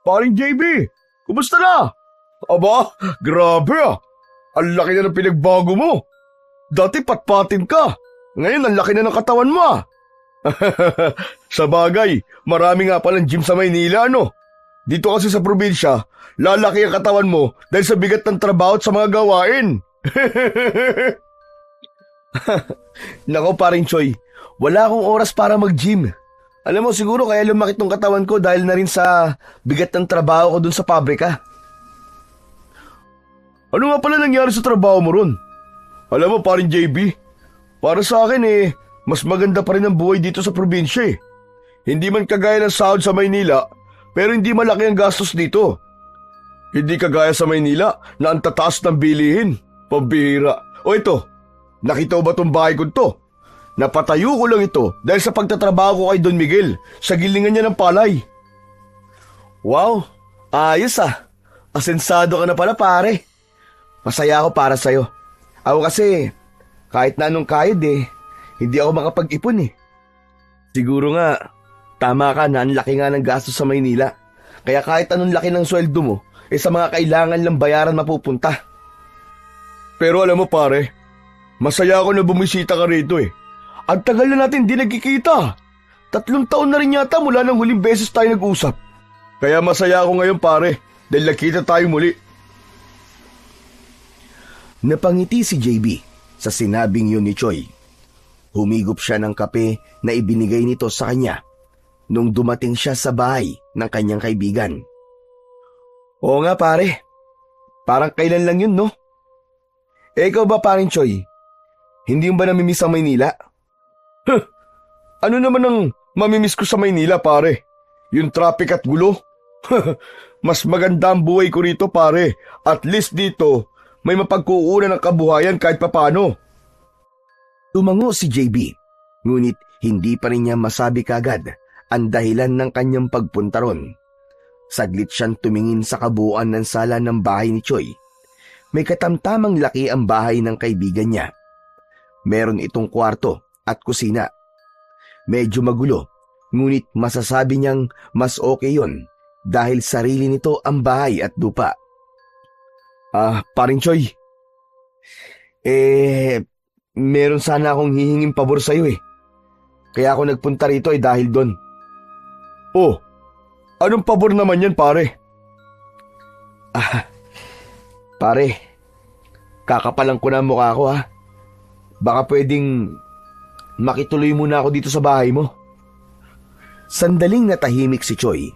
Paring JB, kumusta na? Aba, grabe ah. Ang laki na ng pinagbago mo. Dati patpatin ka. Ngayon ang laki na ng katawan mo ah. Sa bagay, marami nga palang gym sa Maynila ano. Dito kasi sa probinsya, lalaki ang katawan mo dahil sa bigat ng trabaho at sa mga gawain. Nako paring Choy, wala akong oras para mag-gym. Alam mo siguro kaya lumaki tong katawan ko dahil na rin sa bigat ng trabaho ko dun sa pabrika. Ano nga pala nangyari sa trabaho mo ron? Alam mo paring JB, para sa akin mas maganda pa rin ang buhay dito sa probinsya eh. Hindi man kagaya ng sahod sa Maynila, pero hindi malaki ang gastos dito. Hindi kagaya sa Maynila na ang tataas ng bilihin. Pambihira. O ito, nakita mo ba tong bahay ko to? Napatayo ko lang ito dahil sa pagtatrabaho ko kay Don Miguel sa gilingan niya ng palay. Wow, ayos ah. Asensado ka na pala pare. Masaya ako para sa'yo. Ako kasi, kahit na anong kayod hindi ako makapag-ipon eh. Siguro nga, tama ka na ang laki nga ng gastos sa Maynila. Kaya kahit anong laki ng sweldo mo, sa mga kailangan lang bayaran mapupunta. Pero alam mo pare, masaya ako na bumisita ka rito eh. Ang tagal na natin di nagkikita. 3 taon na rin yata mula nang huling beses tayo nag-usap. Kaya masaya ako ngayon pare, dahil nakita tayo muli. Napangiti si JB sa sinabing yun ni Choy. Humigop siya ng kape na ibinigay nito sa kanya nung dumating siya sa bahay ng kanyang kaibigan. Oo nga pare, parang kailan lang yun no? Ikaw ba paring Choy? Hindi mo ba namimiss ang Maynila? Ano naman ang mamimiss ko sa Maynila pare? Yung traffic at gulo? Mas maganda ang buhay ko rito pare. At least dito, may mapagkuunan ng kabuhayan kahit papano. Tumango si JB, ngunit hindi pa rin niya masabi kagad ang dahilan ng kanyang pagpunta ron. Saglit siyang tumingin sa kabuuan ng sala ng bahay ni Choy. May katamtamang laki ang bahay ng kaibigan niya. Meron itong kwarto at kusina. Medyo magulo, ngunit masasabi niyang mas okay yon dahil sarili nito ang bahay at lupa. Paring Choy, meron sana akong hihinging pabor sa'yo eh. Kaya ako nagpunta rito dahil doon. Oh, anong pabor naman yan pare? Pare, kakapalang ko na ang mukha ko ha. Baka pwedeng makituloy muna ako dito sa bahay mo. Sandaling natahimik si Choy.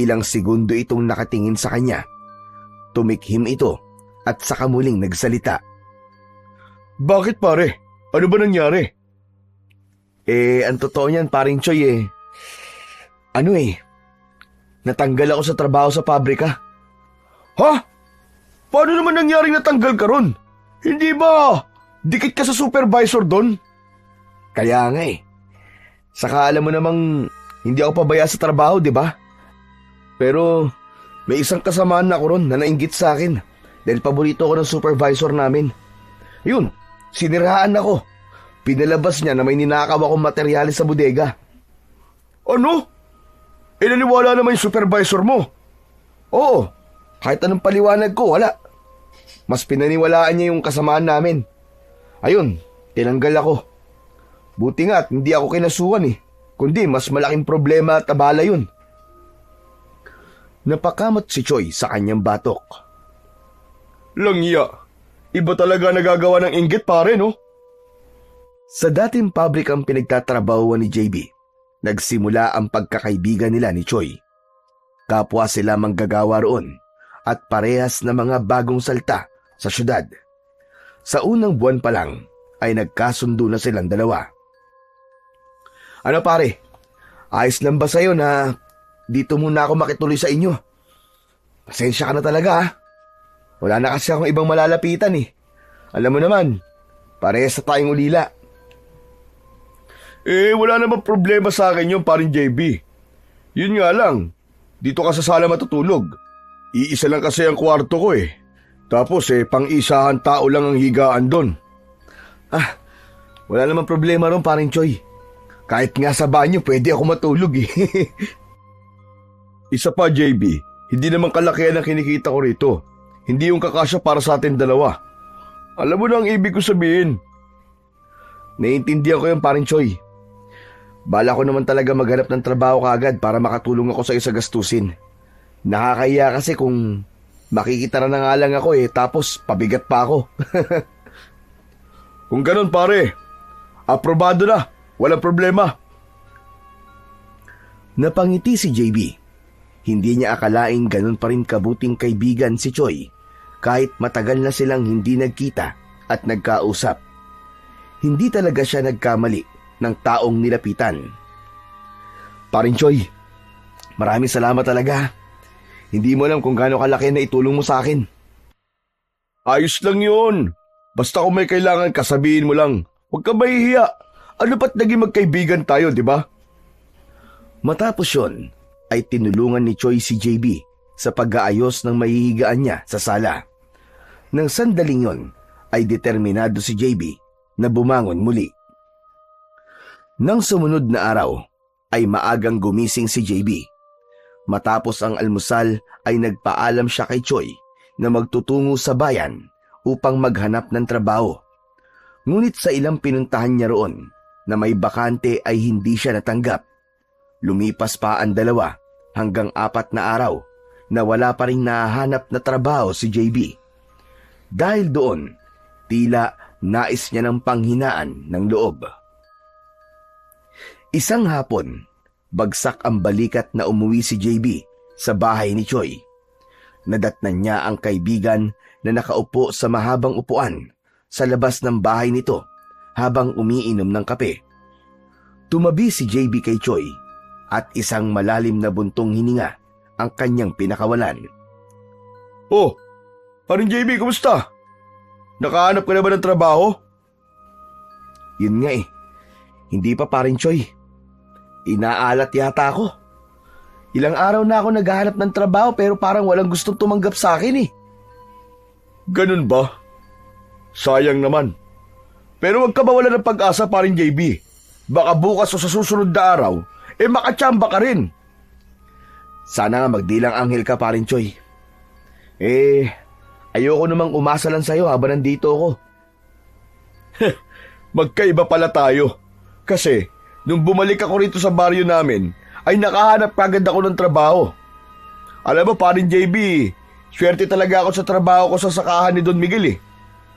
Ilang segundo itong nakatingin sa kanya. Tumikhim ito at saka muling nagsalita. Bakit pare? Ano ba nangyari? Ang totoo niyan paring Choy natanggal ako sa trabaho sa pabrika. Ha? Paano naman nangyaring natanggal ka ron? Hindi ba dikit ka sa supervisor doon? Kaya nga Saka alam mo namang hindi ako pabaya sa trabaho, di ba? Pero may isang kasamaan na ako ron na nainggit sa akin dahil paborito ko ng supervisor namin. Yun, siniraan ako. Pinalabas niya na may ninakaw akong materyales sa bodega. Ano? Naniwala naman yung supervisor mo? Oo, kahit anong paliwanag ko, wala. Mas pinaniwalaan niya yung kasamaan namin. Ayun, tinanggal ako. Buti nga at hindi ako kinasuhan kundi mas malaking problema at abala yun. Napakamot si Choy sa kanyang batok. Langya, iba talaga nagagawa ng inggit pare no? Sa dating pabrikang pinagtatrabahuan ni JB, nagsimula ang pagkakaibigan nila ni Choy. Kapwa sila manggagawa roon at parehas na mga bagong salta sa syudad. Sa unang buwan pa lang ay nagkasundo na silang dalawa. Ano pare, ayos lang ba sa'yo na dito muna ako makituloy sa inyo? Pasensya ka na talaga Wala na kasi akong ibang malalapitan Alam mo naman, parehas na tayong ulila. Wala namang problema sa akin yung paring JB. Yun nga lang, dito ka sa sala matutulog. Iisa lang kasi ang kwarto ko Tapos pang-isahan tao lang ang higaan doon. Wala namang problema ron paring Choy. Kahit nga sa banyo pwede ako matulog Isa pa JB, Hindi naman kalakihan ang kinikita ko rito. Hindi yung kakasya para sa atin dalawa. Alam mo na ang ibig ko sabihin. Naiintindihan ko yung paring Choi. Bala ko naman talaga maghanap ng trabaho kaagad para makatulong ako sa isa gastusin. Nakakahiya kasi kung makikita na nga lang ako tapos pabigat pa ako. Kung ganun pare, aprobado na. Walang problema. Napangiti si JB. Hindi niya akalaing ganun pa rin kabuting kaibigan si Choi kahit matagal na silang hindi nagkita at nagkausap. Hindi talaga siya nagkamali ng taong nilapitan. Paring Choi, maraming salamat talaga. Hindi mo alam kung gaano kalaki na itulong mo sa akin. Ayos lang yun. Basta kung may kailangan ka, sabihin mo lang. Huwag ka mahihiya. Ano ba't naging magkaibigan tayo, di ba? Matapos yun, ay tinulungan ni Choi si JB sa pag-aayos ng mahihigaan niya sa sala. Nang sandaling yon, ay determinado si JB na bumangon muli. Nang sumunod na araw, ay maagang gumising si JB. Matapos ang almusal ay nagpaalam siya kay Choi na magtutungo sa bayan upang maghanap ng trabaho. Ngunit sa ilang pinuntahan niya roon na may bakante ay hindi siya natanggap. Lumipas pa ang 2 hanggang 4 na araw na wala pa rin nahahanap na trabaho si JB. Dahil doon, tila nais niya ng panghinaan ng loob. Isang hapon, bagsak ang balikat na umuwi si JB sa bahay ni Choi. Nadatnan niya ang kaibigan na nakaupo sa mahabang upuan sa labas ng bahay nito habang umiinom ng kape. Tumabi si JB kay Choi at isang malalim na buntong hininga ang kanyang pinakawalan. Oh, paring JB, kumusta? Nakahanap ka na ba ng trabaho? Yun nga hindi pa paring Choi. Inaalat yata ako. Ilang araw na ako naghahanap ng trabaho pero parang walang gustong tumanggap sa akin Ganun ba? Sayang naman. Pero wag ka mawala ng pag-asa, paring JB. Baka bukas o sa susunod na araw, makatsamba ka rin. Sana nga magdilang anghel ka, paring Choi. Ayoko namang umasa lang sa'yo habang nandito ako. Magkaiba pala tayo. Kasi, nung bumalik ako rito sa baryo namin, ay nakahanap kagad ako ng trabaho. Alam mo, paring JB, swerte talaga ako sa trabaho ko sa sakahan ni Don Miguel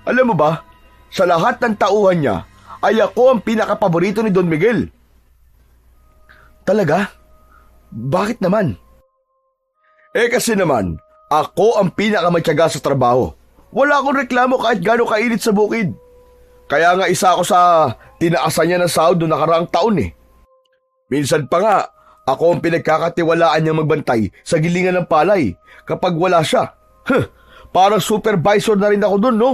Alam mo ba, sa lahat ng tauhan niya, ay ako ang pinakapaborito ni Don Miguel. Talaga? Bakit naman? Kasi naman, ako ang pinakamatyaga sa trabaho. Wala akong reklamo kahit gaano kainit sa bukid. Kaya nga isa ako sa tinaasan niya ng sahod noong nakaraang taon Minsan pa nga, ako ang pinagkakatiwalaan niyang magbantay sa gilingan ng palay kapag wala siya. Parang supervisor na rin ako dun, no?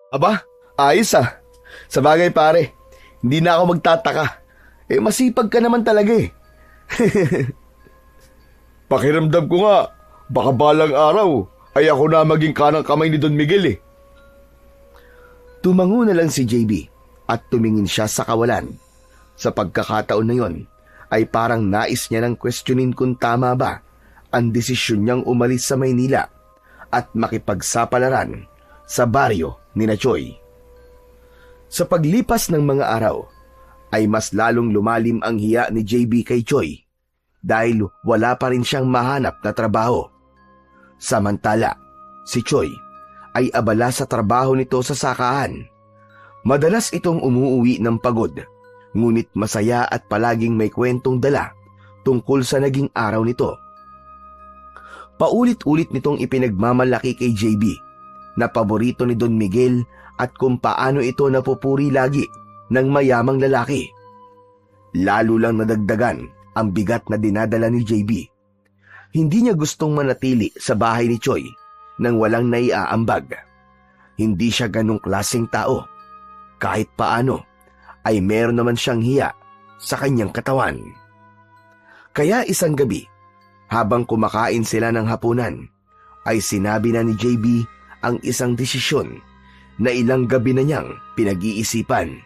Aba, ayos Sa bagay pare, hindi na ako magtataka. Masipag ka naman talaga Pakiramdam ko nga, baka balang araw ay ako na maging kanang kamay ni Don Miguel Tumango na lang si JB at tumingin siya sa kawalan. Sa pagkakataon na yon, ay parang nais niya nang questionin kung tama ba ang desisyon niyang umalis sa Maynila at makipagsapalaran sa baryo ni Choi. Sa paglipas ng mga araw, ay mas lalong lumalim ang hiya ni JB kay Choi dahil wala pa rin siyang mahanap na trabaho. Samantala, si Choi ay abala sa trabaho nito sa sakahan. Madalas itong umuuwi ng pagod, ngunit masaya at palaging may kwentong dala tungkol sa naging araw nito. Paulit-ulit nitong ipinagmamalaki kay JB na paborito ni Don Miguel at kung paano ito napupuri lagi ng mayamang lalaki. Lalo lang nadagdagan ang bigat na dinadala ni JB. Hindi niya gustong manatili sa bahay ni Choi nang walang naiaambag. Hindi siya ganong klaseng tao. Kahit paano, ay meron naman siyang hiya sa kanyang katawan. Kaya isang gabi, habang kumakain sila ng hapunan, ay sinabi na ni JB ang isang desisyon na ilang gabi na niyang pinag-iisipan.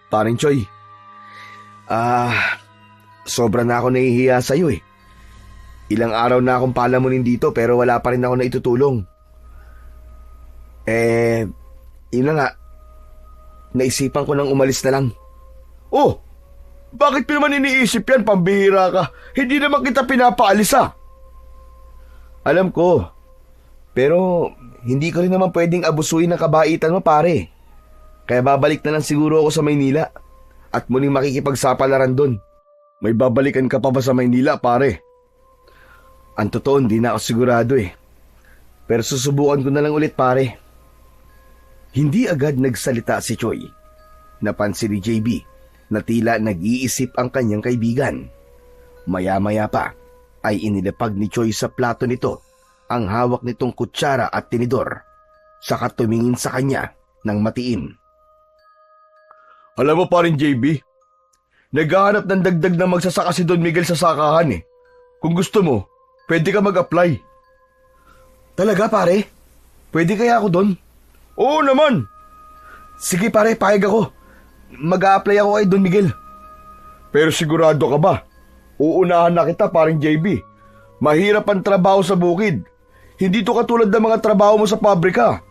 Paring Choi, sobra na ako nahihiya sa'yo Ilang araw na akong palamunin dito pero wala pa rin ako na itutulong. Yun na nga. Naisipan ko nang umalis na lang. Oh, bakit pa naman iniisip yan, pambihira ka? Hindi naman kita pinapaalis Alam ko. Pero hindi ko rin naman pwedeng abusuin ng kabaitan mo, pare. Kaya babalik na lang siguro ako sa Maynila at muling makikipagsapalaran doon. May babalikan ka pa ba sa Maynila, pare? Ang totoo, hindi na ako sigurado Pero susubukan ko na lang ulit, pare. Hindi agad nagsalita si Choi. Napansin ni JB na tila nag-iisip ang kanyang kaibigan. Maya-maya pa ay inilapag ni Choi sa plato nito ang hawak nitong kutsara at tinidor, saka tumingin sa kanya ng matiim. Alam mo pa rin, JB, naghahanap ng dagdag na magsasaka si Don Miguel sa sakahan Kung gusto mo, pwede ka mag-apply. Talaga, pare? Pwede kaya ako doon? Oo naman. Sige, pare, payag ako. Mag-a-apply ako kay Don Miguel. Pero sigurado ka ba? Uunahan na kita, paring JB. Mahirap ang trabaho sa bukid. Hindi to katulad ng mga trabaho mo sa pabrika.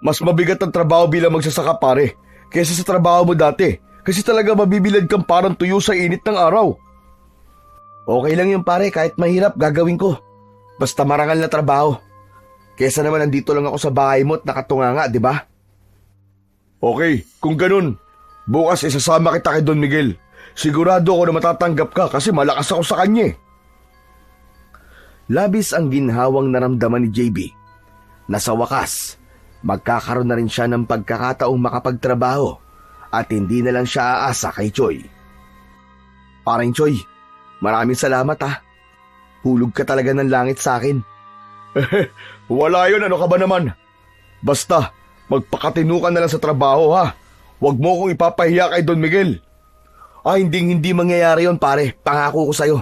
Mas mabigat ang trabaho bilang magsasaka, pare, kaysa sa trabaho mo dati. Kasi talaga mabibilad kang parang tuyo sa init ng araw. Okay lang yun, pare, kahit mahirap gagawin ko. Basta marangal na trabaho. Kesa naman nandito lang ako sa bahay mo at nakatunganga, di ba? Okay, kung ganun, bukas isasama kita kay Don Miguel. Sigurado ako na matatanggap ka kasi malakas ako sa kanya. Labis ang ginhawang naramdaman ni JB na sa wakas, magkakaroon na rin siya ng pagkakataong makapagtrabaho at hindi na lang siya aasa kay Choi. Parang Choi, maraming salamat Hulog ka talaga ng langit sa akin. Wala yun, ano ka ba naman? Basta, magpakatino ka na lang sa trabaho Huwag mo akong ipapahiya kay Don Miguel. Hindi mangyayari yon, pare. Pangako ko sa'yo.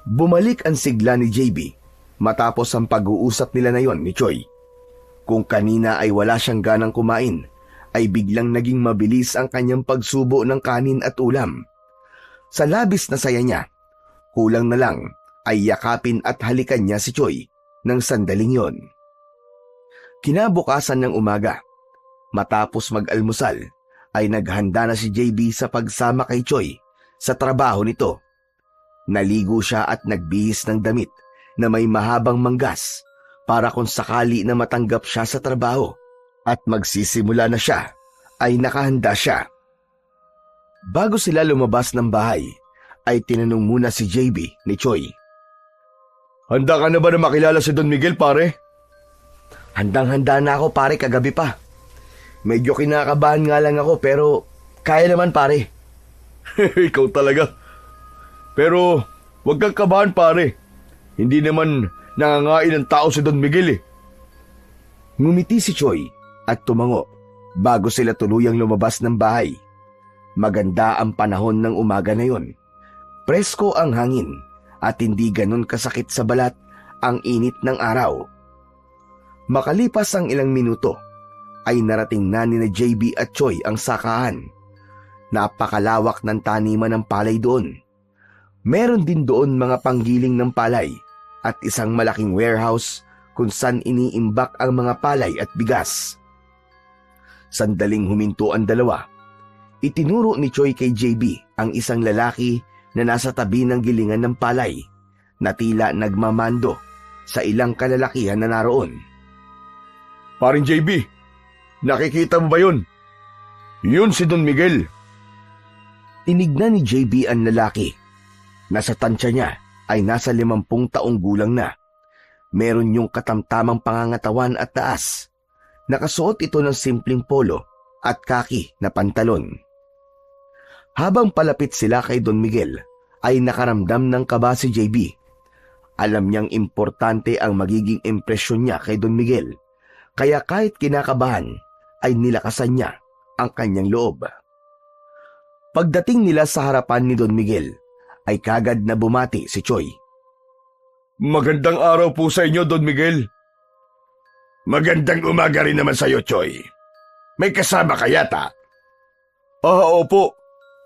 Bumalik ang sigla ni JB matapos ang pag-uusap nila na yon ni Choi. Kung kanina ay wala siyang ganang kumain, ay biglang naging mabilis ang kanyang pagsubo ng kanin at ulam. Sa labis na saya niya, kulang na lang ay yakapin at halikan niya si Choi ng sandaling yon. Kinabukasan ng umaga, matapos mag-almusal, ay naghanda na si JB sa pagsama kay Choi sa trabaho nito. Naligo siya at nagbihis ng damit na may mahabang manggas para kung sakali na matanggap siya sa trabaho at magsisimula na siya, ay nakahanda siya. Bago sila lumabas ng bahay, ay tinanong muna si JB ni Choi. Handa ka na ba na makilala si Don Miguel, pare? Handang-handa na ako, pare, kagabi pa. Medyo kinakabahan nga lang ako pero kaya naman, pare. Ikaw talaga. Pero huwag kang kabahan, pare. Hindi naman nangangain ng tao si Don Miguel Ngumiti si Choi at tumango bago sila tuluyang lumabas ng bahay. Maganda ang panahon ng umaga na yon. Presko ang hangin at hindi ganun kasakit sa balat ang init ng araw. Makalipas ang ilang minuto, ay narating na ni JB at Choi ang sakahan. Napakalawak ng taniman ng palay doon. Meron din doon mga panggiling ng palay at isang malaking warehouse kung saan iniimbak ang mga palay at bigas. Sandaling huminto ang dalawa, itinuro ni Choi kay JB ang isang lalaki na nasa tabi ng gilingan ng palay na tila nagmamando sa ilang kalalakihan na naroon. Paring JB, nakikita mo ba yun? Yun si Don Miguel. Tinignan ni JB ang lalaki. Nasa tansya niya ay nasa 50 taong gulang na. Meron yung katamtamang pangangatawan at taas. Nakasuot ito ng simpleng polo at kaki na pantalon. Habang palapit sila kay Don Miguel, ay nakaramdam ng kaba si JB. Alam niyang importante ang magiging impresyon niya kay Don Miguel. Kaya kahit kinakabahan, ay nilakasan niya ang kanyang loob. Pagdating nila sa harapan ni Don Miguel, ay kagad na bumati si Choi. Magandang araw po sa inyo, Don Miguel. Magandang umaga rin naman sa iyo, Choi. May kasama ka yata? Opo.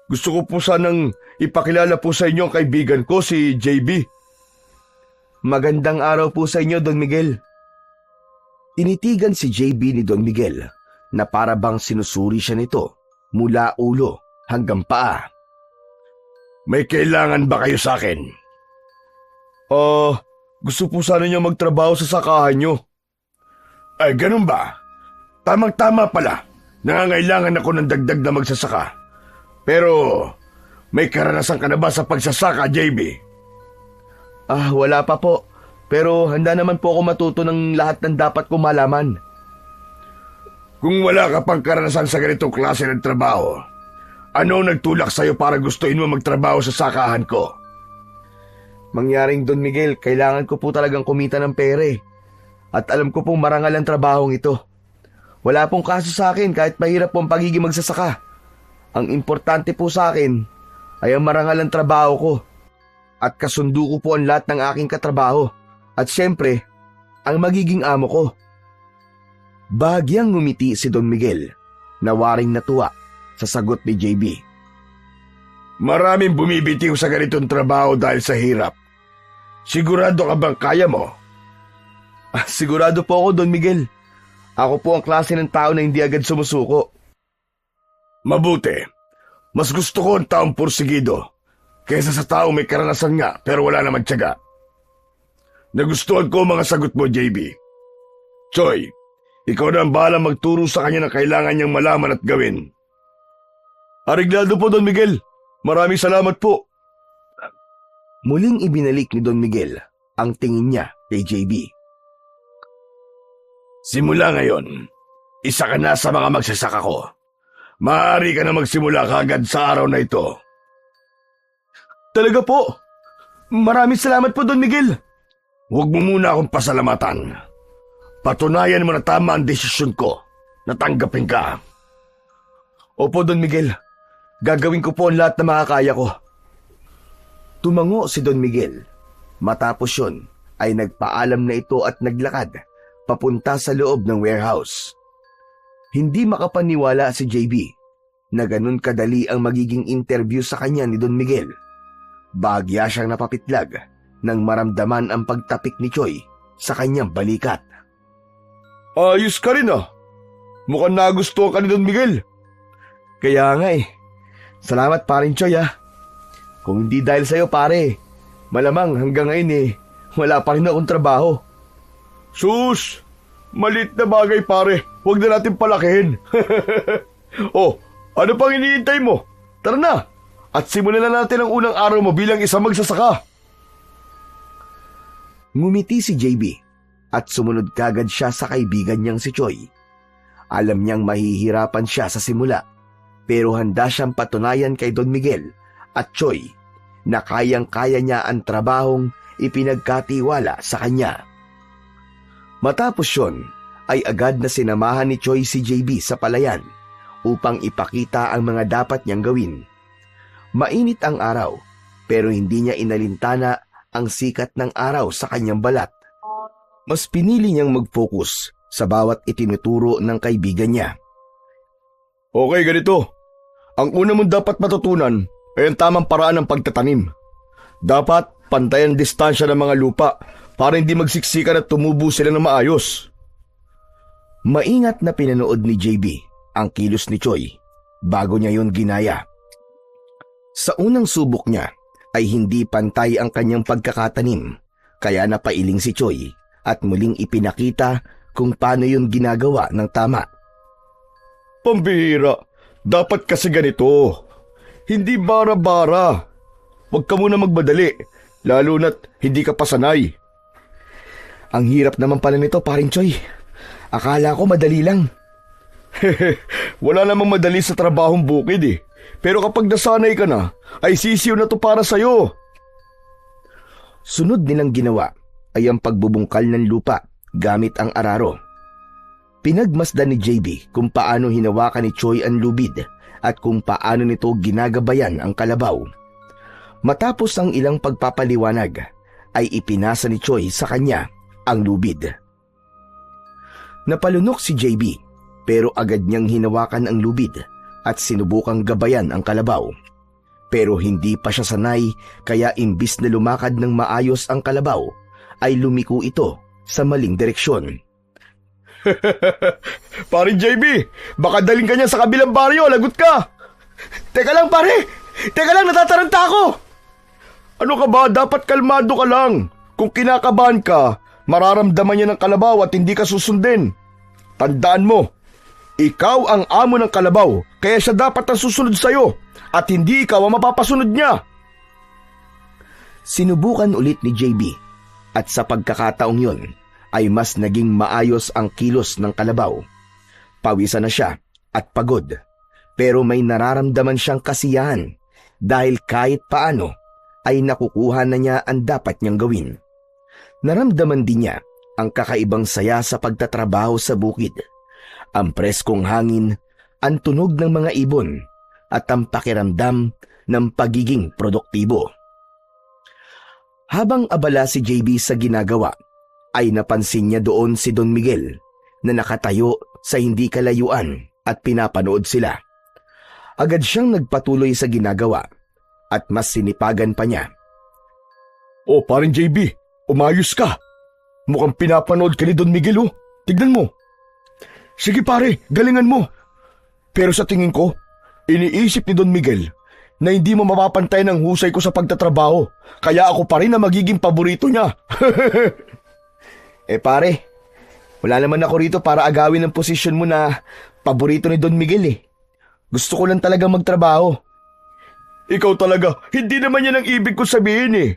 Gusto ko po sanang ipakilala po sa inyo ang kaibigan ko, si JB. Magandang araw po sa inyo, Don Miguel. Tinitigan si JB ni Don Miguel na para bang sinusuri siya nito mula ulo hanggang paa. May kailangan ba kayo sa akin? Gusto po sana niyo magtrabaho sa sakahan niyo. Ay, ganun ba? Tamang-tama pala. Nangangailangan ako ng dagdag na magsasaka. Pero, may karanasan ka na ba sa pagsasaka, JB? Wala pa po. Pero handa naman po ako matuto ng lahat ng dapat kong malaman. Kung wala ka pang karanasan sa ganitong klase ng trabaho, ano ang nagtulak sa'yo para gustuin mo magtrabaho sa sakahan ko? Mangyaring Don Miguel, kailangan ko po talagang kumita ng pere. At alam ko pong marangal ang trabahong ito. Wala pong kaso sa akin kahit mahirap po ang pagiging magsasaka. Ang importante po sa akin ay ang marangal ang trabaho ko. At kasundo ko po ang lahat ng aking katrabaho. At siyempre, ang magiging amo ko. Bahagyang ngumiti si Don Miguel na waring natuwa sa sagot ni JB. Maraming bumibitiw sa ganitong trabaho dahil sa hirap. Sigurado ka bang kaya mo? Sigurado po ako, Don Miguel. Ako po ang klase ng tao na hindi agad sumusuko. Mabuti. Mas gusto ko ang taong pursigido kaysa sa taong may karanasan nga pero wala naman tiyaga. Nagustuhan ko mga sagot mo, JB. Choy, ikaw na ang bahalang magturo sa kanya ng kailangan niyang malaman at gawin. Ariglado po, Don Miguel. Maraming salamat po. Muling ibinalik ni Don Miguel ang tingin niya kay JB. Simula ngayon, isa ka na sa mga magsasaka ko. Maaari ka na magsimula kagad sa araw na ito. Talaga po? Maraming salamat po, Don Miguel. Huwag mo muna akong pasalamatan. Patunayan mo na tama ang desisyon ko. Natanggapin ka. Opo, Don Miguel. Gagawin ko po ang lahat na makakaya ko. Tumango si Don Miguel. Matapos yun, ay nagpaalam na ito at naglakad papunta sa loob ng warehouse. Hindi makapaniwala si JB na ganun kadali ang magiging interview sa kanya ni Don Miguel. Bahagya siyang napapitlag nang maramdaman ang pagtapik ni Choy sa kanyang balikat. Ayos ka rin ah. Mukhang nagustuhan ka ni Don Miguel. Kaya nga eh. Salamat parin Choy ah. Kung hindi dahil sa'yo pare, malamang hanggang ngayon wala pa rin akong trabaho. Sus! Malit na bagay pare. Huwag na natin palakihin. Oh, ano pang iniintay mo? Tara na! At simulan na natin ang unang araw mo bilang isang magsasaka. Ngumiti si JB at sumunod kagad siya sa kaibigan niyang si Choy. Alam niyang mahihirapan siya sa simula, pero handa siyang patunayan kay Don Miguel at Choy na kayang-kaya niya ang trabahong ipinagkatiwala sa kanya. Matapos yun, ay agad na sinamahan ni Choy si JB sa palayan upang ipakita ang mga dapat niyang gawin. Mainit ang araw, pero hindi niya inalintana ang sikat ng araw sa kanyang balat. Mas pinili niyang mag-focus sa bawat itinuturo ng kaibigan niya. Okay, ganito. Ang una mong dapat matutunan ay ang tamang paraan ng pagtatanim. Dapat pantay ang distansya ng mga lupa para hindi magsiksikan at tumubo sila ng maayos. Maingat na pinanood ni JB ang kilos ni Choy bago niya yon ginaya. Sa unang subok niya ay hindi pantay ang kanyang pagkakatanim, kaya napailing si Choy at muling ipinakita kung paano yon ginagawa ng tama. Pambihira, dapat kasi ganito. Hindi bara-bara. Huwag ka muna magmadali, lalo na't hindi ka pasanay. Ang hirap naman pala nito, paring Choy. Akala ko madali lang. Wala namang madali sa trabahong bukid eh. Pero kapag nasanay ka na, ay sisiw na to para sa'yo. Sunod nilang ginawa ay ang pagbubungkal ng lupa gamit ang araro. Pinagmasdan ni JB kung paano hinawakan ni Choy ang lubid at kung paano nito ginagabayan ang kalabaw. Matapos ang ilang pagpapaliwanag, ay ipinasa ni Choy sa kanya ang lubid. Napalunok si JB pero agad niyang hinawakan ang lubid at sinubukang gabayan ang kalabaw. Pero hindi pa siya sanay kaya imbis na lumakad ng maayos ang kalabaw, ay lumiko ito sa maling direksyon. Paring JB, baka daling ka niya sa kabilang baryo, lagot ka! Teka lang pare! Teka lang, natataranta ako! Ano ka ba? Dapat kalmado ka lang. Kung kinakabahan ka, mararamdaman niya ng kalabaw at hindi ka susundin. Tandaan mo, ikaw ang amo ng kalabaw, kaya siya dapat ang susunod sa'yo at hindi ikaw ang mapapasunod niya. Sinubukan ulit ni JB at sa pagkakataong yun ay mas naging maayos ang kilos ng kalabaw. Pawisan na siya at pagod, pero may nararamdaman siyang kasiyahan dahil kahit paano ay nakukuha na niya ang dapat niyang gawin. Naramdaman din niya ang kakaibang saya sa pagtatrabaho sa bukid, ang preskong hangin, ang tunog ng mga ibon, at ang pakiramdam ng pagiging produktibo. Habang abala si JB sa ginagawa, ay napansin niya doon si Don Miguel na nakatayo sa hindi kalayuan at pinapanood sila. Agad siyang nagpatuloy sa ginagawa at mas sinipagan pa niya. Oh, paring JB, umayos ka. Mukhang pinapanood ka ni Don Miguel, oh. Tignan mo. Sige pare, galingan mo. Pero sa tingin ko, iniisip ni Don Miguel na hindi mo mapapantay ng husay ko sa pagtatrabaho, kaya ako pa rin na magiging paborito niya. Pare, wala naman ako rito para agawin ang posisyon mo na paborito ni Don Miguel eh. Gusto ko lang talaga magtrabaho. Ikaw talaga, hindi naman yan ang ibig ko sabihin eh.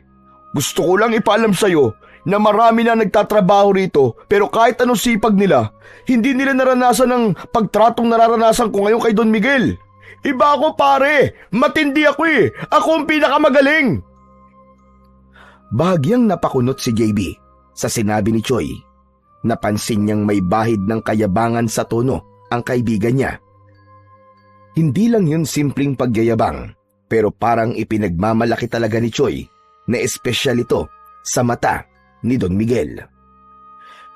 Gusto ko lang ipaalam sa'yo na marami na nagtatrabaho rito pero kahit anong sipag nila, hindi nila naranasan ang pagtratong nararanasan ko ngayon kay Don Miguel. Iba ako pare, matindi ako eh. Ako ang pinakamagaling. Bahagyang napakunot si JB sa sinabi ni Choi. Napansin niyang may bahid ng kayabangan sa tono ang kaibigan niya. Hindi lang yun simpleng pagyayabang, pero parang ipinagmamalaki talaga ni Choi na espesyal ito sa mata ni Don Miguel.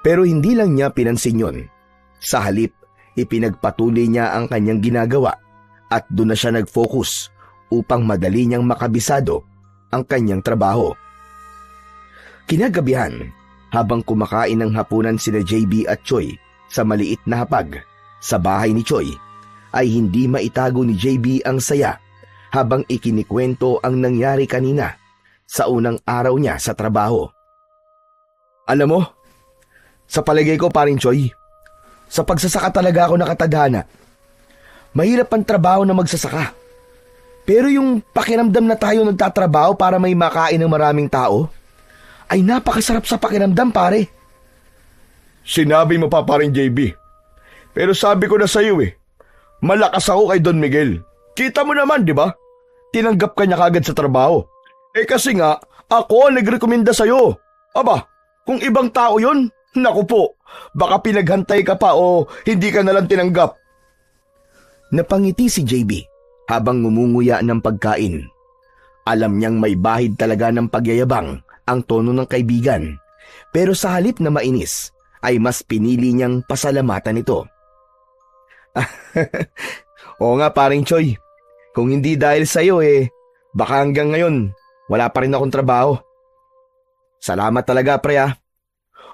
Pero hindi lang niya pinansin yun. Sa halip, ipinagpatuloy niya ang kanyang ginagawa at doon na siya nag-focus upang madali niyang makabisado ang kanyang trabaho. Kinagabihan, habang kumakain ng hapunan sina JB at Choi sa maliit na hapag sa bahay ni Choi, ay hindi maitago ni JB ang saya habang ikinikwento ang nangyari kanina sa unang araw niya sa trabaho. Alam mo, sa palagay ko paring Choi, sa pagsasaka talaga ako nakatadhana. Mahirap ang trabaho na magsasaka. Pero yung pakiramdam na tayo nagtatrabaho para may makain ng maraming tao, ay napakasarap sa pakiramdam pare. Sinabi mo pa paring JB. Pero sabi ko na sa iyo eh, malakas ako kay Don Miguel. Kita mo naman, di ba? Tinanggap ka niya kagad sa trabaho. Kasi nga, ako ang nagrekomenda sa'yo. Aba, kung ibang tao yun, naku po, baka pinaghantay ka pa o hindi ka nalang tinanggap. Napangiti si JB habang ngumunguya ng pagkain. Alam niyang may bahid talaga ng pagyayabang ang tono ng kaibigan, pero sa halip na mainis, ay mas pinili niyang pasalamatan ito. Oo nga paring Choi, kung hindi dahil sa'yo baka hanggang ngayon wala pa rin akong trabaho. Salamat talaga pre ah.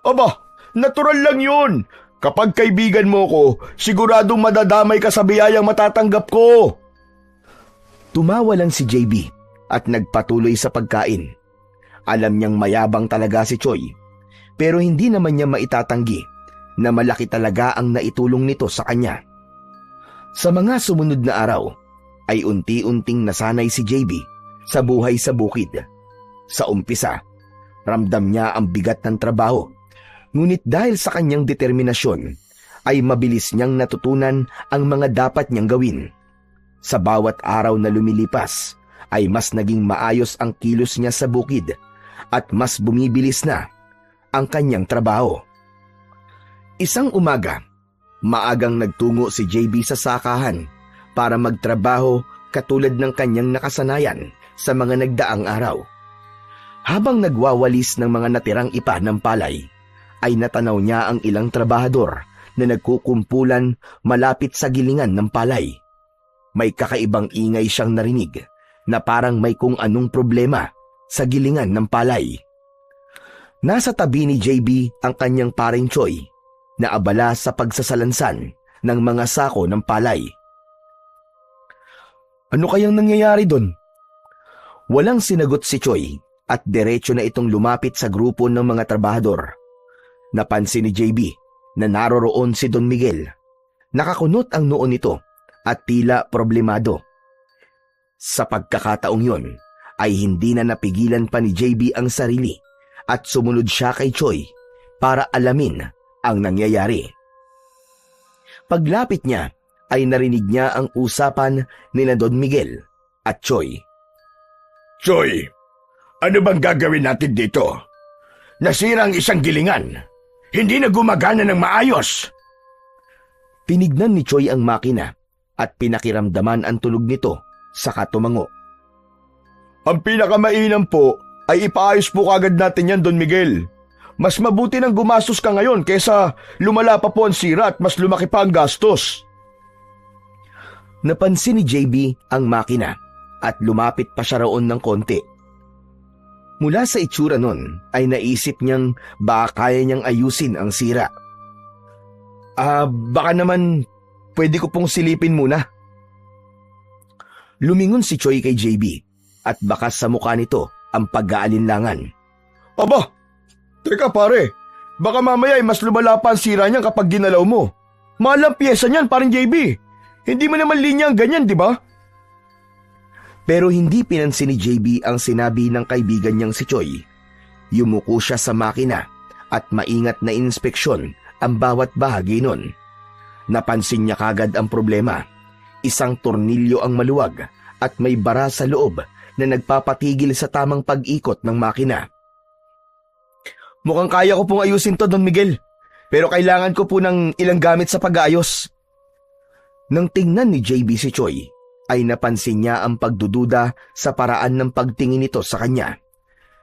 Aba, natural lang yun. Kapag kaibigan mo ko, siguradong madadamay ka sa biyayang matatanggap ko. Tumawa lang si JB at nagpatuloy sa pagkain. Alam niyang mayabang talaga si Choi, pero hindi naman niya maitatanggi na malaki talaga ang naitulong nito sa kanya. Sa mga sumunod na araw, ay unti-unting nasanay si JB sa buhay sa bukid. Sa umpisa, ramdam niya ang bigat ng trabaho, ngunit dahil sa kanyang determinasyon, ay mabilis niyang natutunan ang mga dapat niyang gawin. Sa bawat araw na lumilipas, ay mas naging maayos ang kilos niya sa bukid at mas bumibilis na ang kanyang trabaho. Isang umaga, maagang nagtungo si JB sa sakahan para magtrabaho katulad ng kanyang nakasanayan sa mga nagdaang araw. Habang nagwawalis ng mga natirang ipa ng palay, ay natanaw niya ang ilang trabahador na nagkukumpulan malapit sa gilingan ng palay. May kakaibang ingay siyang narinig na parang may kung anong problema sa gilingan ng palay. Nasa tabi ni JB ang kanyang paring Choi na abala sa pagsasalansan ng mga sako ng palay. Ano kayang nangyayari doon? Walang sinagot si Choi at diretso na itong lumapit sa grupo ng mga trabahador. Napansin ni JB na naroroon si Don Miguel. Nakakunot ang noo nito at tila problemado. Sa pagkakataong yon ay hindi na napigilan pa ni JB ang sarili at sumunod siya kay Choi para alamin ang nangyayari. Paglapit niya ay narinig niya ang usapan nina Don Miguel at Choi. Choi, ano bang gagawin natin dito? Nasira ang isang gilingan. Hindi na gumagana ng maayos. Tinignan ni Choi ang makina at pinakiramdaman ang tunog nito saka tumango. Ang pinakamainam po ay ipaayos po kagad natin yan, Don Miguel. Mas mabuti nang gumastos ka ngayon kaysa lumala pa po ang sira at mas lumaki pa ang gastos. Napansin ni JB ang makina at lumapit pa siya roon ng konti. Mula sa itsura nun ay naisip niyang baka kaya niyang ayusin ang sira. Baka naman pwede ko pong silipin muna. Lumingon si Choi kay JB at bakas sa mukha nito ang pag-aalinlangan. Aba, teka pare, baka mamaya ay mas lumala pa ang sira niyan kapag ginalaw mo. Mahal ang pyesa niyan, parang JB. Hindi mo naman linya ang ganyan, di ba? Pero hindi pinansin ni JB ang sinabi ng kaibigan niyang si Choi. Yumuko siya sa makina at maingat na inspeksyon ang bawat bahagi nun. Napansin niya kagad ang problema. Isang tornilyo ang maluwag at may bara sa loob na nagpapatigil sa tamang pag-ikot ng makina. Mukhang kaya ko pong ayusin to, Don Miguel. Pero kailangan ko po ng ilang gamit sa pag-aayos. Nang tingnan ni JB si Choi, ay napansin niya ang pagdududa sa paraan ng pagtingin nito sa kanya.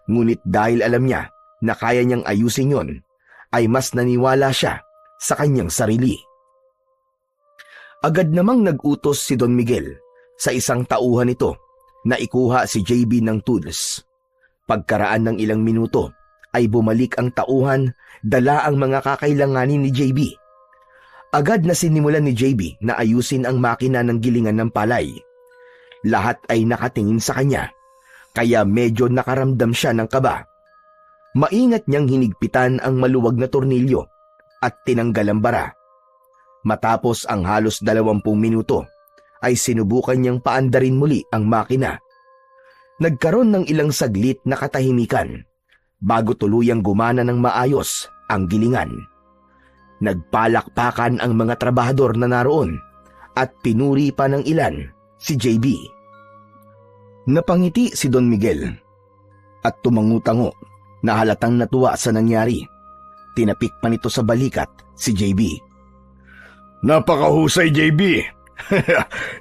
Ngunit dahil alam niya na kaya niyang ayusin yon, ay mas naniwala siya sa kanyang sarili. Agad namang nag-utos si Don Miguel sa isang tauhan nito na ikuha si JB ng tools. Pagkaraan ng ilang minuto ay bumalik ang tauhan, dala ang mga kakailanganin ni JB. Agad na sinimulan ni JB na ayusin ang makina ng gilingan ng palay. Lahat ay nakatingin sa kanya, kaya medyo nakaramdam siya ng kaba. Maingat niyang hinigpitan ang maluwag na tornilyo at tinanggal ang bara. Matapos ang halos 20 minuto, ay sinubukan niyang paandarin muli ang makina. Nagkaroon ng ilang saglit na katahimikan bago tuluyang gumana ng maayos ang gilingan. Nagpalakpakan ang mga trabahador na naroon at pinuri pa ng ilan si JB. Napangiti si Don Miguel at tumangutango na halatang natuwa sa nangyari. Tinapik pa nito sa balikat si JB. Napakahusay, JB.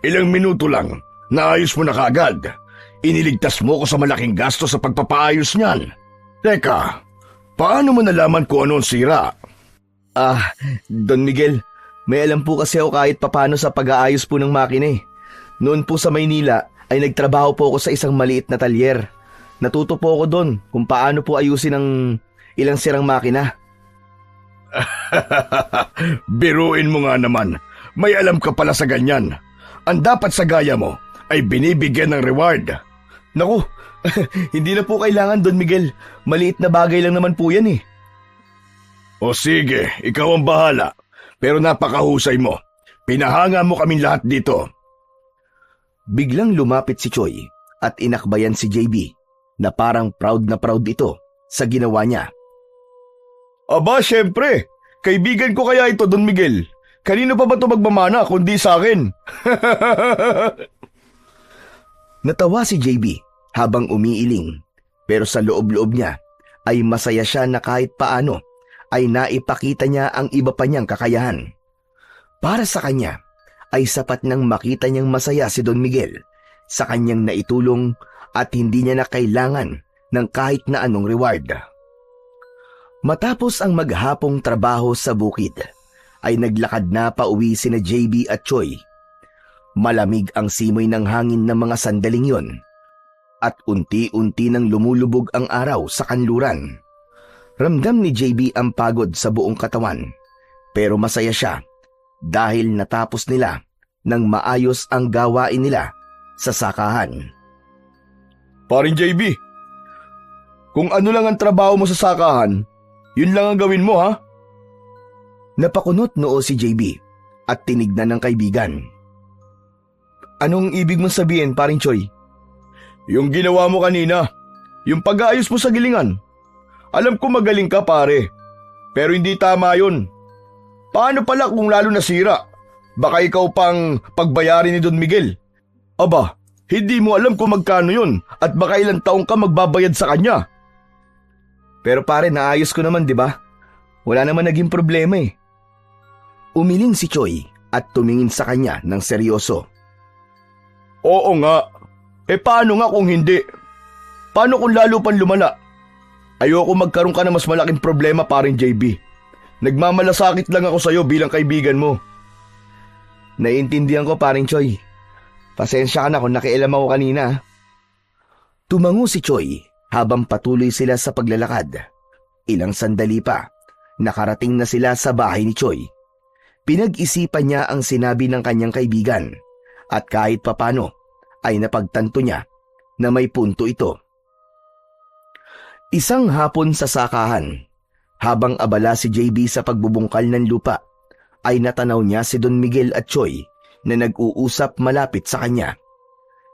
Ilang minuto lang, naayos mo na kaagad. Iniligtas mo ko sa malaking gasto sa pagpapaayos niyan. Teka, paano mo nalaman kung ano ang sira? Don Miguel, may alam po kasi ako kahit papano sa pag-aayos po ng makina eh. Noon po sa Maynila ay nagtrabaho po ako sa isang maliit na talyer. Natuto po ako doon kung paano po ayusin ang ilang sirang makina. Biruin mo nga naman. May alam ka pala sa ganyan. Ang dapat sa gaya mo ay binibigyan ng reward. Naku, hindi na po kailangan, Don Miguel. Maliit na bagay lang naman po yan eh. O sige, ikaw ang bahala. Pero napakahusay mo. Pinahanga mo kaming lahat dito. Biglang lumapit si Choi at inakbayan si JB na parang proud na proud ito sa ginawa niya. Aba, syempre. Kaibigan ko kaya ito, Don Miguel. Kanino pa ba ito magmamana kundi sa akin? Natawa si JB habang umiiling, pero sa loob-loob niya ay masaya siya na kahit paano ay naipakita niya ang iba pa niyang kakayahan. Para sa kanya ay sapat nang makita niyang masaya si Don Miguel sa kanyang naitulong at hindi niya na kailangan ng kahit na anong reward. Matapos ang maghapong trabaho sa bukid, ay naglakad na pauwi sina JB at Choi. Malamig ang simoy ng hangin ng mga sandaling yon at unti-unti nang lumulubog ang araw sa kanluran. Ramdam ni JB ang pagod sa buong katawan, pero masaya siya dahil natapos nila nang maayos ang gawain nila sa sakahan. Paring JB, kung ano lang ang trabaho mo sa sakahan, yun lang ang gawin mo, ha? Napakunot noo si JB at tinignan ng kaibigan. Anong ibig mong sabihin, paring Choy? Yung ginawa mo kanina, yung pag-aayos mo sa gilingan. Alam ko magaling ka, pare, pero hindi tama yun. Paano pala kung lalo nasira? Baka ikaw pang pagbayarin ni Don Miguel. Aba, hindi mo alam kung magkano yun at baka ilang taong ka magbabayad sa kanya. Pero pare, naayos ko naman, di ba? Wala naman naging problema eh. Umiling si Choy at tumingin sa kanya ng seryoso. Oo nga. Paano nga kung hindi? Paano kung lalo pang lumala? Ayoko magkaroon ka ng mas malaking problema, paring JB. Nagmamalasakit lang ako sa'yo bilang kaibigan mo. Naiintindihan ko, paring Choy. Pasensya ka na kung nakialam ako kanina. Tumango si Choy habang patuloy sila sa paglalakad. Ilang sandali pa, nakarating na sila sa bahay ni Choy. Pinag-isipan niya ang sinabi ng kanyang kaibigan at kahit papano ay napagtanto niya na may punto ito. Isang hapon sa sakahan, habang abala si JB sa pagbubungkal ng lupa, ay natanaw niya si Don Miguel at Choy na nag-uusap malapit sa kanya.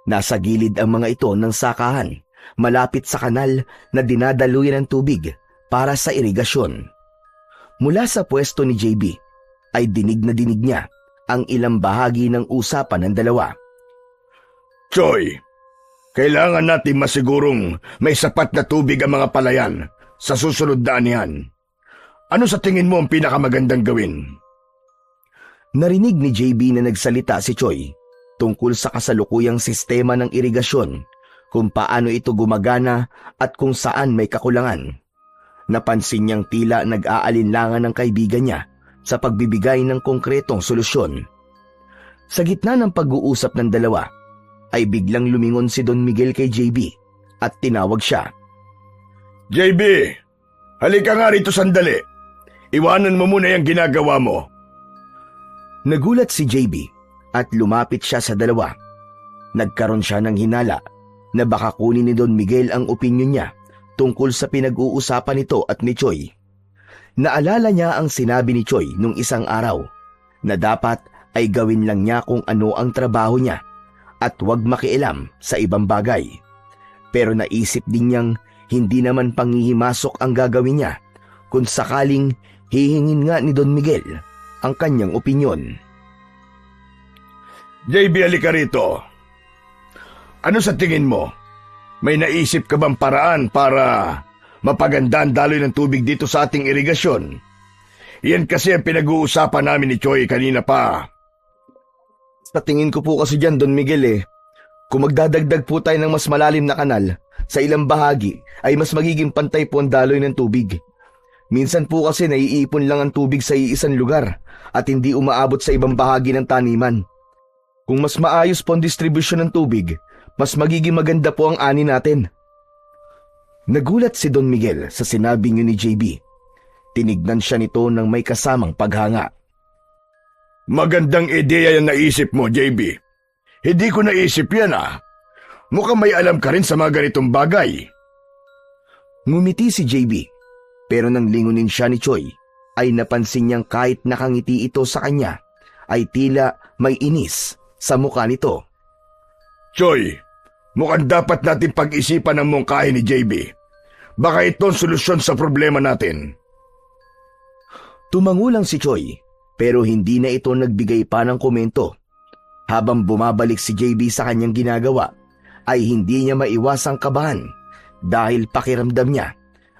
Nasa gilid ang mga ito ng sakahan, malapit sa kanal na dinadaluyan ng tubig para sa irigasyon. Mula sa pwesto ni JB, ay dinig na dinig niya ang ilang bahagi ng usapan ng dalawa. Choy, kailangan natin masigurong may sapat na tubig ang mga palayan sa susunod na anihan. Ano sa tingin mo ang pinakamagandang gawin? Narinig ni JB na nagsalita si Choy tungkol sa kasalukuyang sistema ng irigasyon, kung paano ito gumagana at kung saan may kakulangan. Napansin niyang tila nag-aalinlangan ng kaibigan niya sa pagbibigay ng konkretong solusyon. Sa gitna ng pag-uusap ng dalawa, ay biglang lumingon si Don Miguel kay JB at tinawag siya. JB, halika nga rito sandali. Iwanan mo muna yung ginagawa mo. Nagulat si JB at lumapit siya sa dalawa. Nagkaroon siya ng hinala na baka kunin ni Don Miguel ang opinyon niya tungkol sa pinag-uusapan nito at ni Choy. Naalala niya ang sinabi ni Choy nung isang araw na dapat ay gawin lang niya kung ano ang trabaho niya at huwag makialam sa ibang bagay. Pero naisip din niyang hindi naman panghihimasok ang gagawin niya kung sakaling hihingin nga ni Don Miguel ang kanyang opinyon. JB, halika rito. Ano sa tingin mo? May naisip ka bang paraan para mapaganda ang daloy ng tubig dito sa ating irigasyon? Yan kasi ang pinag-uusapan namin ni Choy kanina pa. Sa tingin ko po kasi dyan, Don Miguel kung magdadagdag po tayo ng mas malalim na kanal sa ilang bahagi ay mas magiging pantay po ang daloy ng tubig. Minsan po kasi naiipon lang ang tubig sa iisang lugar at hindi umaabot sa ibang bahagi ng taniman. Kung mas maayos po ang distribusyon ng tubig, mas magiging maganda po ang ani natin. Nagulat si Don Miguel sa sinabing yun ni JB. Tinignan siya nito ng may kasamang paghanga. Magandang ideya yung naisip mo, JB. Hindi ko naisip yan Mukhang may alam ka rin sa mga ganitong bagay. Ngumiti si JB, pero nang lingunin siya ni Choy, ay napansin niyang kahit nakangiti ito sa kanya, ay tila may inis sa mukha nito. Choy, mukhang dapat natin pag-isipan ang mungkahi ni JB. Baka ito ang solusyon sa problema natin. Tumango lang si Choy, pero hindi na ito nagbigay pa ng komento. Habang bumabalik si JB sa kanyang ginagawa, ay hindi niya maiwasang kabahan dahil pakiramdam niya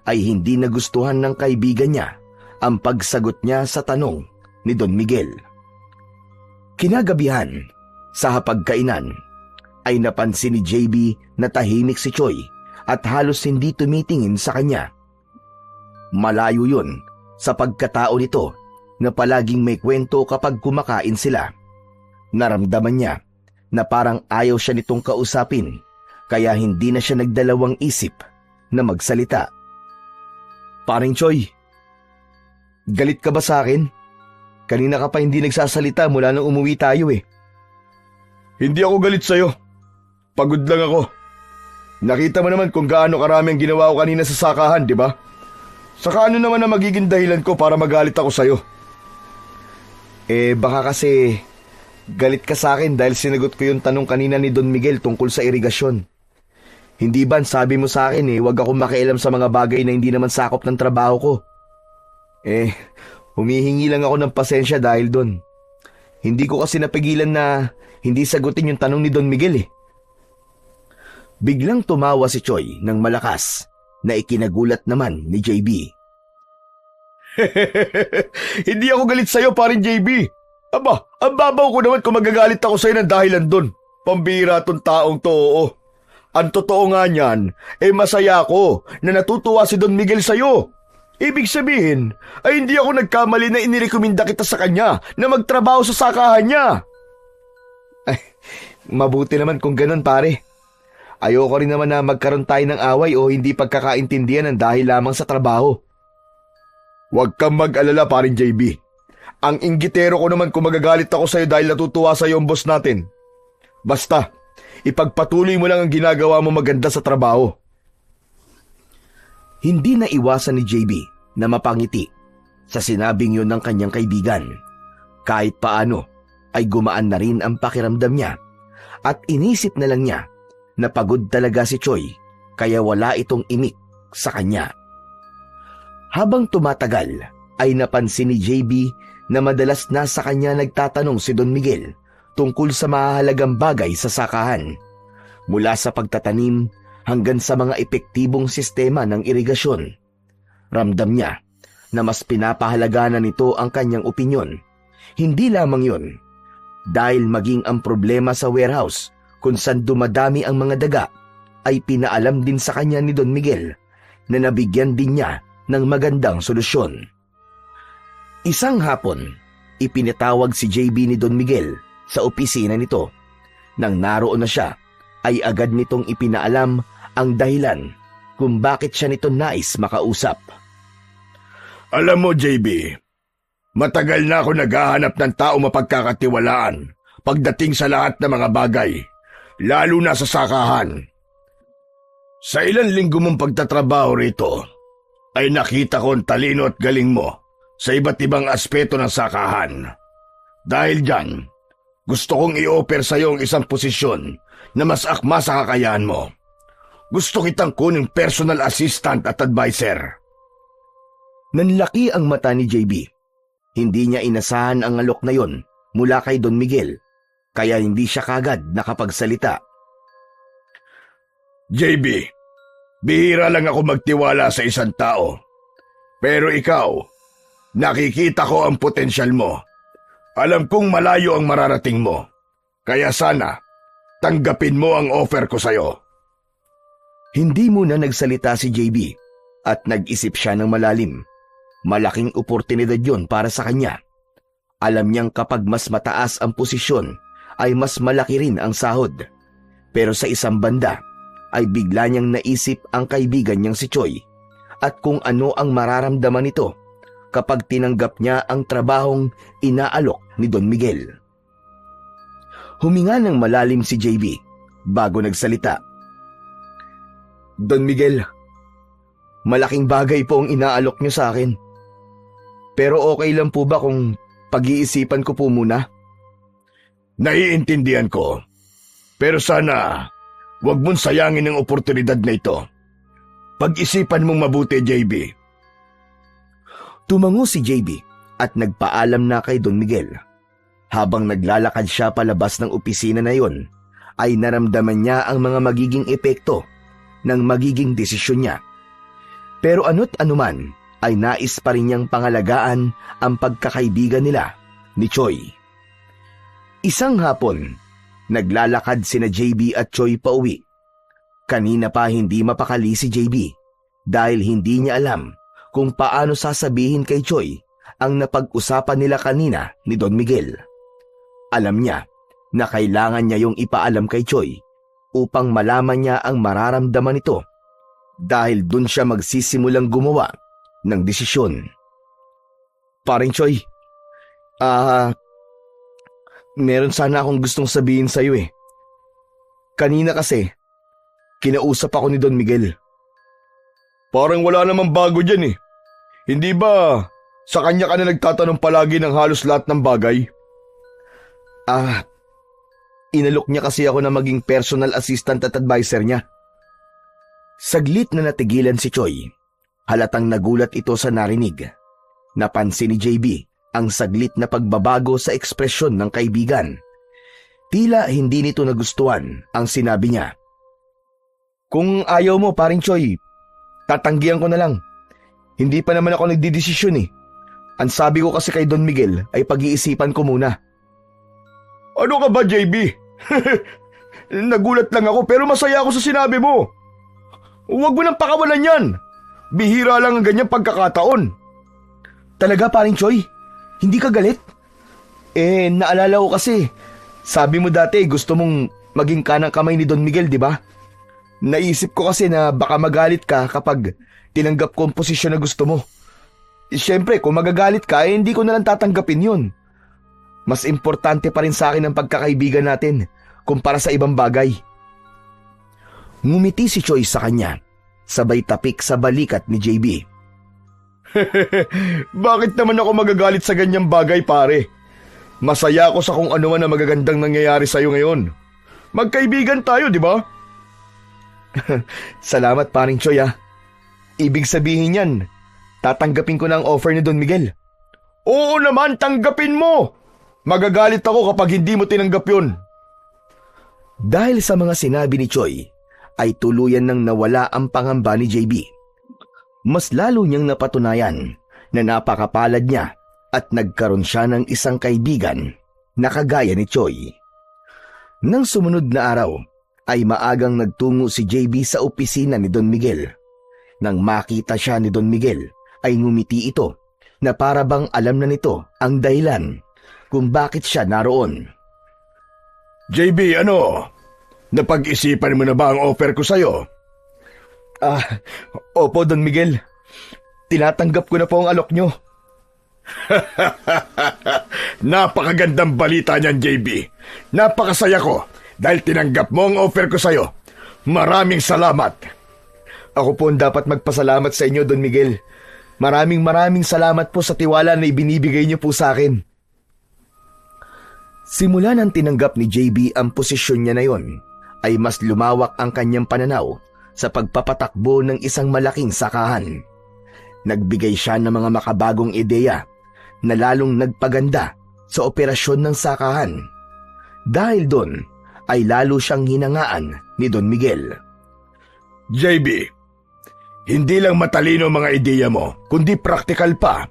ay hindi nagustuhan ng kaibigan niya ang pagsagot niya sa tanong ni Don Miguel. Kinagabihan, sa hapagkainan, ay napansin ni JB na tahimik si Choy at halos hindi tumitingin sa kanya. Malayo yun sa pagkatao nito na palaging may kwento kapag kumakain sila. Naramdaman niya na parang ayaw siya nitong kausapin kaya hindi na siya nagdalawang isip na magsalita. Paring Choi, galit ka ba sa akin? Kanina ka pa hindi nagsasalita mula nang umuwi tayo eh. Hindi ako galit sa'yo. Pagod lang ako. Nakita mo naman kung gaano karami ang ginawa ko kanina sa sakahan, di ba? Saka ano naman ang magiging dahilan ko para magalit ako sa'yo? Baka kasi galit ka sa akin dahil sinagot ko yung tanong kanina ni Don Miguel tungkol sa irigasyon. Hindi ba sabi mo sa akin huwag akong makialam sa mga bagay na hindi naman sakop ng trabaho ko? Humihingi lang ako ng pasensya dahil doon. Hindi ko kasi napigilan na hindi sagutin yung tanong ni Don Miguel. Biglang tumawa si Choi ng malakas na ikinagulat naman ni JB. Hindi ako galit sa'yo, parin JB. Aba, ang babaw ko naman kung magagalit ako sa'yo ng dahilan doon. Pambira tong taong to, oo. Ang totoo nga niyan, masaya ako na natutuwa si Don Miguel sa'yo. Ibig sabihin, ay hindi ako nagkamali na inirekomenda kita sa kanya na magtrabaho sa sakahan niya. Mabuti naman kung ganun, pare. Ayoko rin naman na magkaroon tayo ng away o hindi pagkakaintindihan ng dahil lamang sa trabaho. Huwag kang mag-alala, parin JB. Ang inggitero ko naman kung magagalit ako sa'yo dahil natutuwa sa'yo ang boss natin. Basta, ipagpatuloy mo lang ang ginagawa mo maganda sa trabaho. Hindi na iwasan ni JB na mapangiti sa sinabing yun ng kanyang kaibigan. Kahit paano ay gumaan na rin ang pakiramdam niya at inisip na lang niya na pagod talaga si Choi kaya wala itong imik sa kanya. Habang tumatagal ay napansin ni JB na madalas na sa kanya nagtatanong si Don Miguel tungkol sa mahalagang bagay sa sakahan, mula sa pagtatanim hanggang sa mga epektibong sistema ng irigasyon. Ramdam niya na mas pinapahalaga na nito ang kanyang opinyon. Hindi lamang yun, dahil maging ang problema sa warehouse kung saan dumadami ang mga daga ay pinaalam din sa kanya ni Don Miguel na nabigyan din niya ng magandang solusyon. Isang hapon, ipinatawag si JB ni Don Miguel sa opisina nito. Nang naroon na siya, ay agad nitong ipinaalam ang dahilan kung bakit siya nito nais makausap. Alam mo, JB, matagal na ako naghahanap ng tao mapagkakatiwalaan pagdating sa lahat ng mga bagay, lalo na sa sakahan. Sa ilang linggo mong pagtatrabaho rito, ay nakita ko ang talino at galing mo sa iba't ibang aspeto ng sakahan. Dahil dyan, gusto kong i-offer sa iyo ang isang posisyon na mas akma sa kakayahan mo. Gusto kitang kuning personal assistant at advisor. Nanlaki ang mata ni JB. Hindi niya inasahan ang alok na yon mula kay Don Miguel, kaya hindi siya kagad nakapagsalita. JB, bihira lang ako magtiwala sa isang tao. Pero ikaw, nakikita ko ang potensyal mo. Alam kong malayo ang mararating mo. Kaya sana, tanggapin mo ang offer ko sa'yo. Hindi muna nagsalita si JB at nag-isip siya ng malalim. Malaking oportunidad yon para sa kanya. Alam niyang kapag mas mataas ang posisyon, ay mas malaki rin ang sahod. Pero sa isang banda, ay bigla niyang naisip ang kaibigan niyang si Choi at kung ano ang mararamdaman nito kapag tinanggap niya ang trabahong inaalok ni Don Miguel. Huminga ng malalim si JB bago nagsalita. Don Miguel, malaking bagay po ang inaalok niyo sa akin. Pero okay lang po ba kung pag-iisipan ko po muna? Naiintindihan ko. Pero sana, huwag mong sayangin ang oportunidad na ito. Pag-isipan mong mabuti, JB. Tumango si JB at nagpaalam na kay Don Miguel. Habang naglalakad siya palabas ng opisina na yon, ay naramdaman niya ang mga magiging epekto ng magiging desisyon niya. Pero ano't anuman, ay nais pa rin niyang pangalagaan ang pagkakaibigan nila ni Choi. Isang hapon, naglalakad sina JB at Choi pauwi. Kanina pa hindi mapakali si JB dahil hindi niya alam kung paano sasabihin kay Choi ang napag-usapan nila kanina ni Don Miguel. Alam niya na kailangan niya yung ipaalam kay Choi upang malaman niya ang mararamdaman nito dahil dun siya magsisimulang gumawa ng desisyon. Paring Choi, meron sana akong gustong sabihin sa'yo eh. Kanina kasi, kinausap ako ni Don Miguel. Parang wala namang bago dyan eh. Hindi ba sa kanya ka na nagtatanong palagi ng halos lahat ng bagay? Inalok niya kasi ako na maging personal assistant at advisor niya. Saglit na natigilan si Choi. Halatang nagulat ito sa narinig. Napansin ni JB ang saglit na pagbabago sa ekspresyon ng kaibigan. Tila hindi nito nagustuhan ang sinabi niya. Kung ayaw mo, paring Choi, tatanggihan ko na lang. Hindi pa naman ako nagdidesisyon eh. Ang sabi ko kasi kay Don Miguel ay pag-iisipan ko muna. Ano ka ba, JB? Nagulat lang ako pero masaya ako sa sinabi mo. Huwag mo nang pakawalan yan. Bihira lang ang ganyang pagkakataon. Talaga, paring Choi? Hindi ka galit? Naalala ko kasi, sabi mo dati gusto mong maging kanang kamay ni Don Miguel, di ba? Naisip ko kasi na baka magalit ka kapag tinanggap ko ang posisyon na gusto mo. Siyempre, kung magagalit ka, hindi ko na lang tatanggapin yun. Mas importante pa rin sa akin ang pagkakaibigan natin kumpara sa ibang bagay. Ngumiti si Choi sa kanya, sabay tapik sa balikat ni JB. Bakit naman ako magagalit sa ganyang bagay, pare? Masaya ako sa kung ano man ang magagandang nangyayari sa'yo ngayon. Magkaibigan tayo, di ba? Salamat, paring Choi ah. Ibig sabihin yan, tatanggapin ko na ang offer ni Don Miguel. Oo naman, tanggapin mo! Magagalit ako kapag hindi mo tinanggap yun. Dahil sa mga sinabi ni Choi, ay tuluyan nang nawala ang pangamba ni JB. Mas lalo niyang napatunayan na napakapalad niya at nagkaroon siya ng isang kaibigan na kagaya ni Choi. Nang sumunod na araw, ay maagang nagtungo si JB sa opisina ni Don Miguel. Nang makita siya ni Don Miguel, ay ngumiti ito na para bang alam na nito ang dahilan kung bakit siya naroon. JB, ano? Napag-isipan mo na ba ang offer ko sa'yo? Opo, Don Miguel. Tinatanggap ko na po ang alok nyo. Napakagandang balita niyan, JB. Napakasaya ko dahil tinanggap mo ang offer ko sa'yo. Maraming salamat. Ako po ang dapat magpasalamat sa inyo, Don Miguel. Maraming salamat po sa tiwala na ibinibigay niyo po sa akin. Simula nang tinanggap ni JB ang posisyon niya na yon, ay mas lumawak ang kanyang pananaw sa pagpapatakbo ng isang malaking sakahan. Nagbigay siya ng mga makabagong ideya na lalong nagpaganda sa operasyon ng sakahan. Dahil doon ay lalo siyang hinangaan ni Don Miguel. JB, hindi lang matalino ang mga ideya mo, kundi praktikal pa.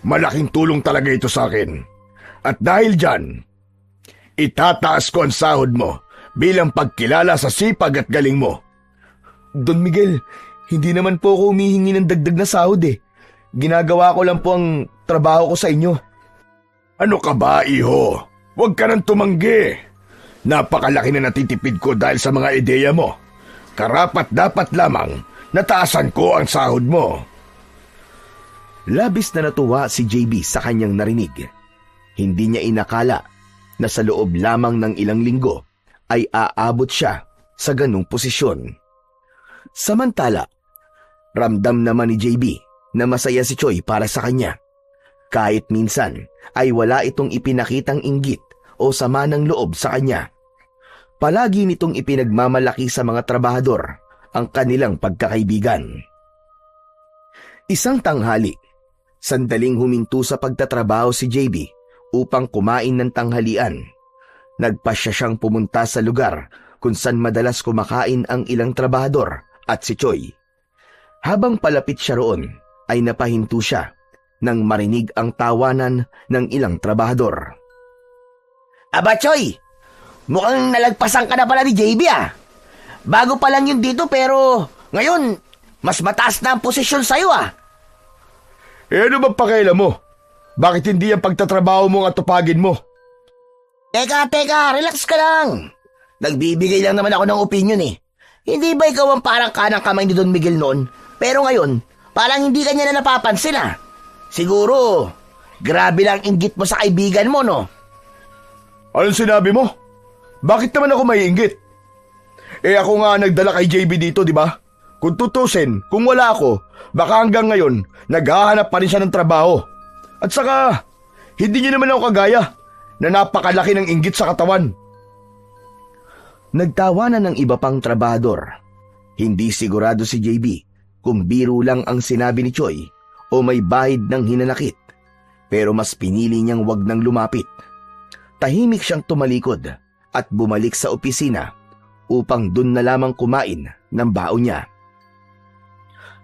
Malaking tulong talaga ito sa akin. At dahil dyan, itataas ko ang sahod mo bilang pagkilala sa sipag at galing mo. Don Miguel, hindi naman po ako humihingi ng dagdag na sahod eh. Ginagawa ko lang po ang trabaho ko sa inyo. Ano ka ba, iho? Huwag ka nang tumanggi. Napakalaki na natitipid ko dahil sa mga ideya mo. Karapat-dapat lamang nataasan ko ang sahod mo. Labis na natuwa si JB sa kanyang narinig. Hindi niya inakala na sa loob lamang ng ilang linggo ay aabot siya sa ganung posisyon. Samantala, ramdam naman ni JB na masaya si Choi para sa kanya. Kahit minsan ay wala itong ipinakitang inggit o sama ng loob sa kanya. Palagi nitong ipinagmamalaki sa mga trabahador ang kanilang pagkakaibigan. Isang tanghali, sandaling huminto sa pagtatrabaho si JB upang kumain ng tanghalian. Nagpasya siyang pumunta sa lugar kung saan madalas kumakain ang ilang trabahador at si Choi. Habang palapit siya roon, ay napahinto siya nang marinig ang tawanan ng ilang trabahador. Aba, Choi! Mukhang nalagpasan ka na pala ni JB ah. Bago pa lang yun dito pero ngayon, mas mataas na ang posisyon sa'yo ah. Ano bang pakialam mo? Bakit hindi ang pagtatrabaho mo ang atupagin mo? Teka, relax ka lang. Nagbibigay lang naman ako ng opinion eh. Hindi ba ikaw ang parang kanang kamay ni Don Miguel noon? Pero ngayon, parang hindi ka niya na napapansin ah. Siguro, grabe lang inggit mo sa kaibigan mo, no? Anong sinabi mo? Bakit naman ako maiinggit? Ako nga nagdala kay JB dito, di ba? Kung tutusin, kung wala ako, baka hanggang ngayon, naghahanap pa rin siya ng trabaho. At saka, hindi niya naman ako kagaya na napakalaki ng inggit sa katawan. Nagtawanan ng iba pang trabahador. Hindi sigurado si JB kung biro lang ang sinabi ni Choi o may bahid ng hinanakit. Pero mas pinili niyang wag nang lumapit. Tahimik siyang tumalikod at bumalik sa opisina upang dun na lamang kumain ng baon niya.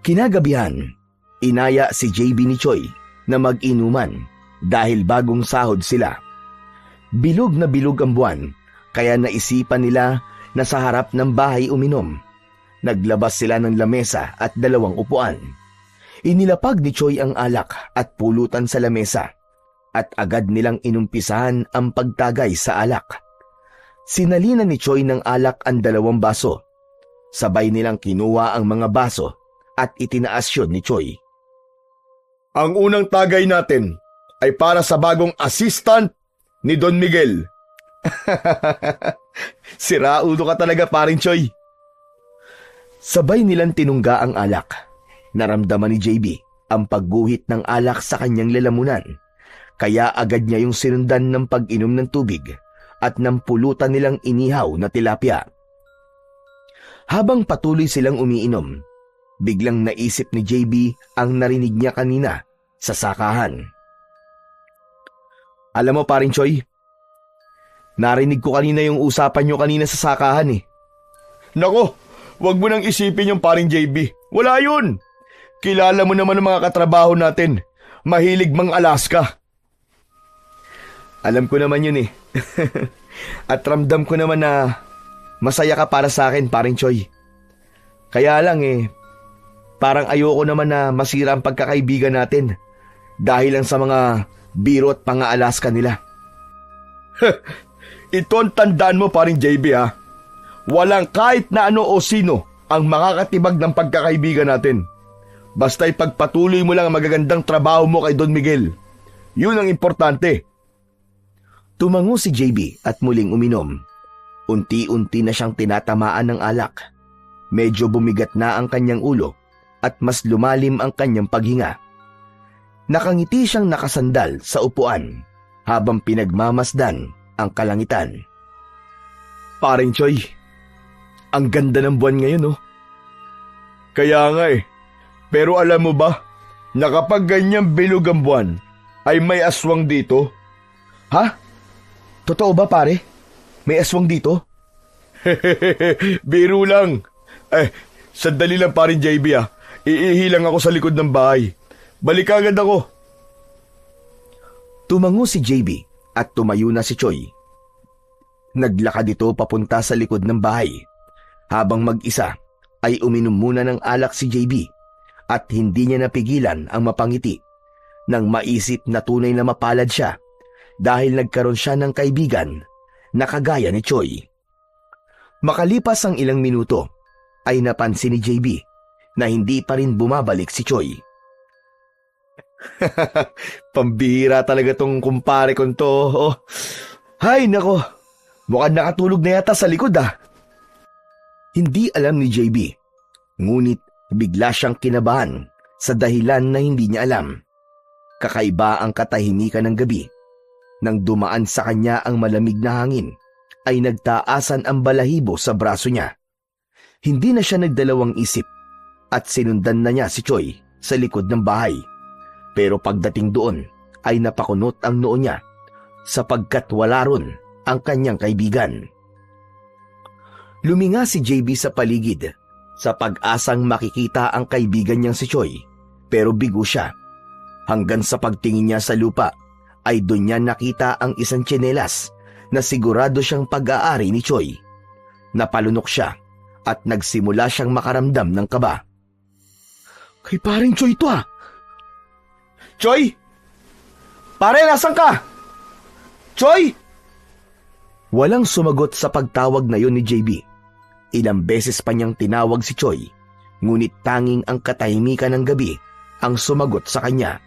Kinagabihan, inaya si JB ni Choi na mag-inuman dahil bagong sahod sila. Bilog na bilog ang buwan, kaya naisipan nila na sa harap ng bahay uminom. Naglabas sila ng lamesa at 2 upuan. Inilapag ni Choi ang alak at pulutan sa lamesa at agad nilang inumpisahan ang pagtagay sa alak. Sinalina ni Choi ng alak ang 2 baso. Sabay nilang kinuha ang mga baso at itinaas yun ni Choi. Ang unang tagay natin ay para sa bagong assistant ni Don Miguel. Siraulo ka talaga, paring Choi. Sabay nilang tinungga ang alak. Naramdaman ni JB ang pagguhit ng alak sa kanyang lalamunan. Kaya agad niya yung sinundan ng pag-inom ng tubig at ng pulutan nilang inihaw na tilapia. Habang patuloy silang umiinom, biglang naisip ni JB ang narinig niya kanina sa sakahan. Alam mo, paring Choi, narinig ko kanina yung usapan nyo kanina sa sakahan eh. Nako, wag mo nang isipin yung paring JB. Wala yun. Kilala mo naman ang mga katrabaho natin. Mahilig mang Alaska. Alam ko naman yun eh. At ramdam ko naman na masaya ka para sa akin, paring Choi. Kaya lang parang ayoko naman na masira ang pagkakaibigan natin dahil lang sa mga biro at pang-Alaska nila. Ito ang tandaan mo, paring JB ha. Walang kahit na ano o sino ang makakatibag ng pagkakaibigan natin. Basta ipagpatuloy mo lang ang magagandang trabaho mo kay Don Miguel. Yun ang importante. Tumango si JB at muling uminom. Unti-unti na siyang tinatamaan ng alak. Medyo bumigat na ang kanyang ulo at mas lumalim ang kanyang paghinga. Nakangiti siyang nakasandal sa upuan habang pinagmamasdan ang kalangitan. Paring Choi, ang ganda ng buwan ngayon, oh. Kaya nga Pero alam mo ba, na kapag ganyang bilog ang buwan, ay may aswang dito? Ha? Totoo ba, pare? May aswang dito? Biro lang. Sandali lang, paring JB ah. Iihi lang ako sa likod ng bahay. Balik agad ako. Tumango si JB at tumayo na si Choi. Naglakad ito papunta sa likod ng bahay. Habang mag-isa ay uminom muna ng alak si JB at hindi niya napigilan ang mapangiti nang maisip na tunay na mapalad siya dahil nagkaroon siya ng kaibigan na kagaya ni Choi. Makalipas ang ilang minuto ay napansin ni JB na hindi pa rin bumabalik si Choi. Pambihira talaga tong kumpare kong to. Oh. Hay nako, mukhang nakatulog na yata sa likod ah. Hindi alam ni JB, ngunit bigla siyang kinabahan sa dahilan na hindi niya alam. Kakaiba ang katahimikan ng gabi. Nang dumaan sa kanya ang malamig na hangin, ay nagtaasan ang balahibo sa braso niya. Hindi na siya nagdalawang isip at sinundan na niya si Choi sa likod ng bahay. Pero pagdating doon ay napakunot ang noo niya sapagkat wala ron ang kanyang kaibigan. Luminga si JB sa paligid sa pag-asang makikita ang kaibigan niyang si Choi, pero bigo siya. Hanggang sa pagtingin niya sa lupa ay doon niya nakita ang isang tsinelas na sigurado siyang pag-aari ni Choi. Napalunok siya at nagsimula siyang makaramdam ng kaba. Kay paring Choi to ah. Choi? Pare, nasan ka? Choi? Walang sumagot sa pagtawag na yon ni JB. Ilang beses pa niyang tinawag si Choi, ngunit tanging ang katahimikan ng gabi ang sumagot sa kanya.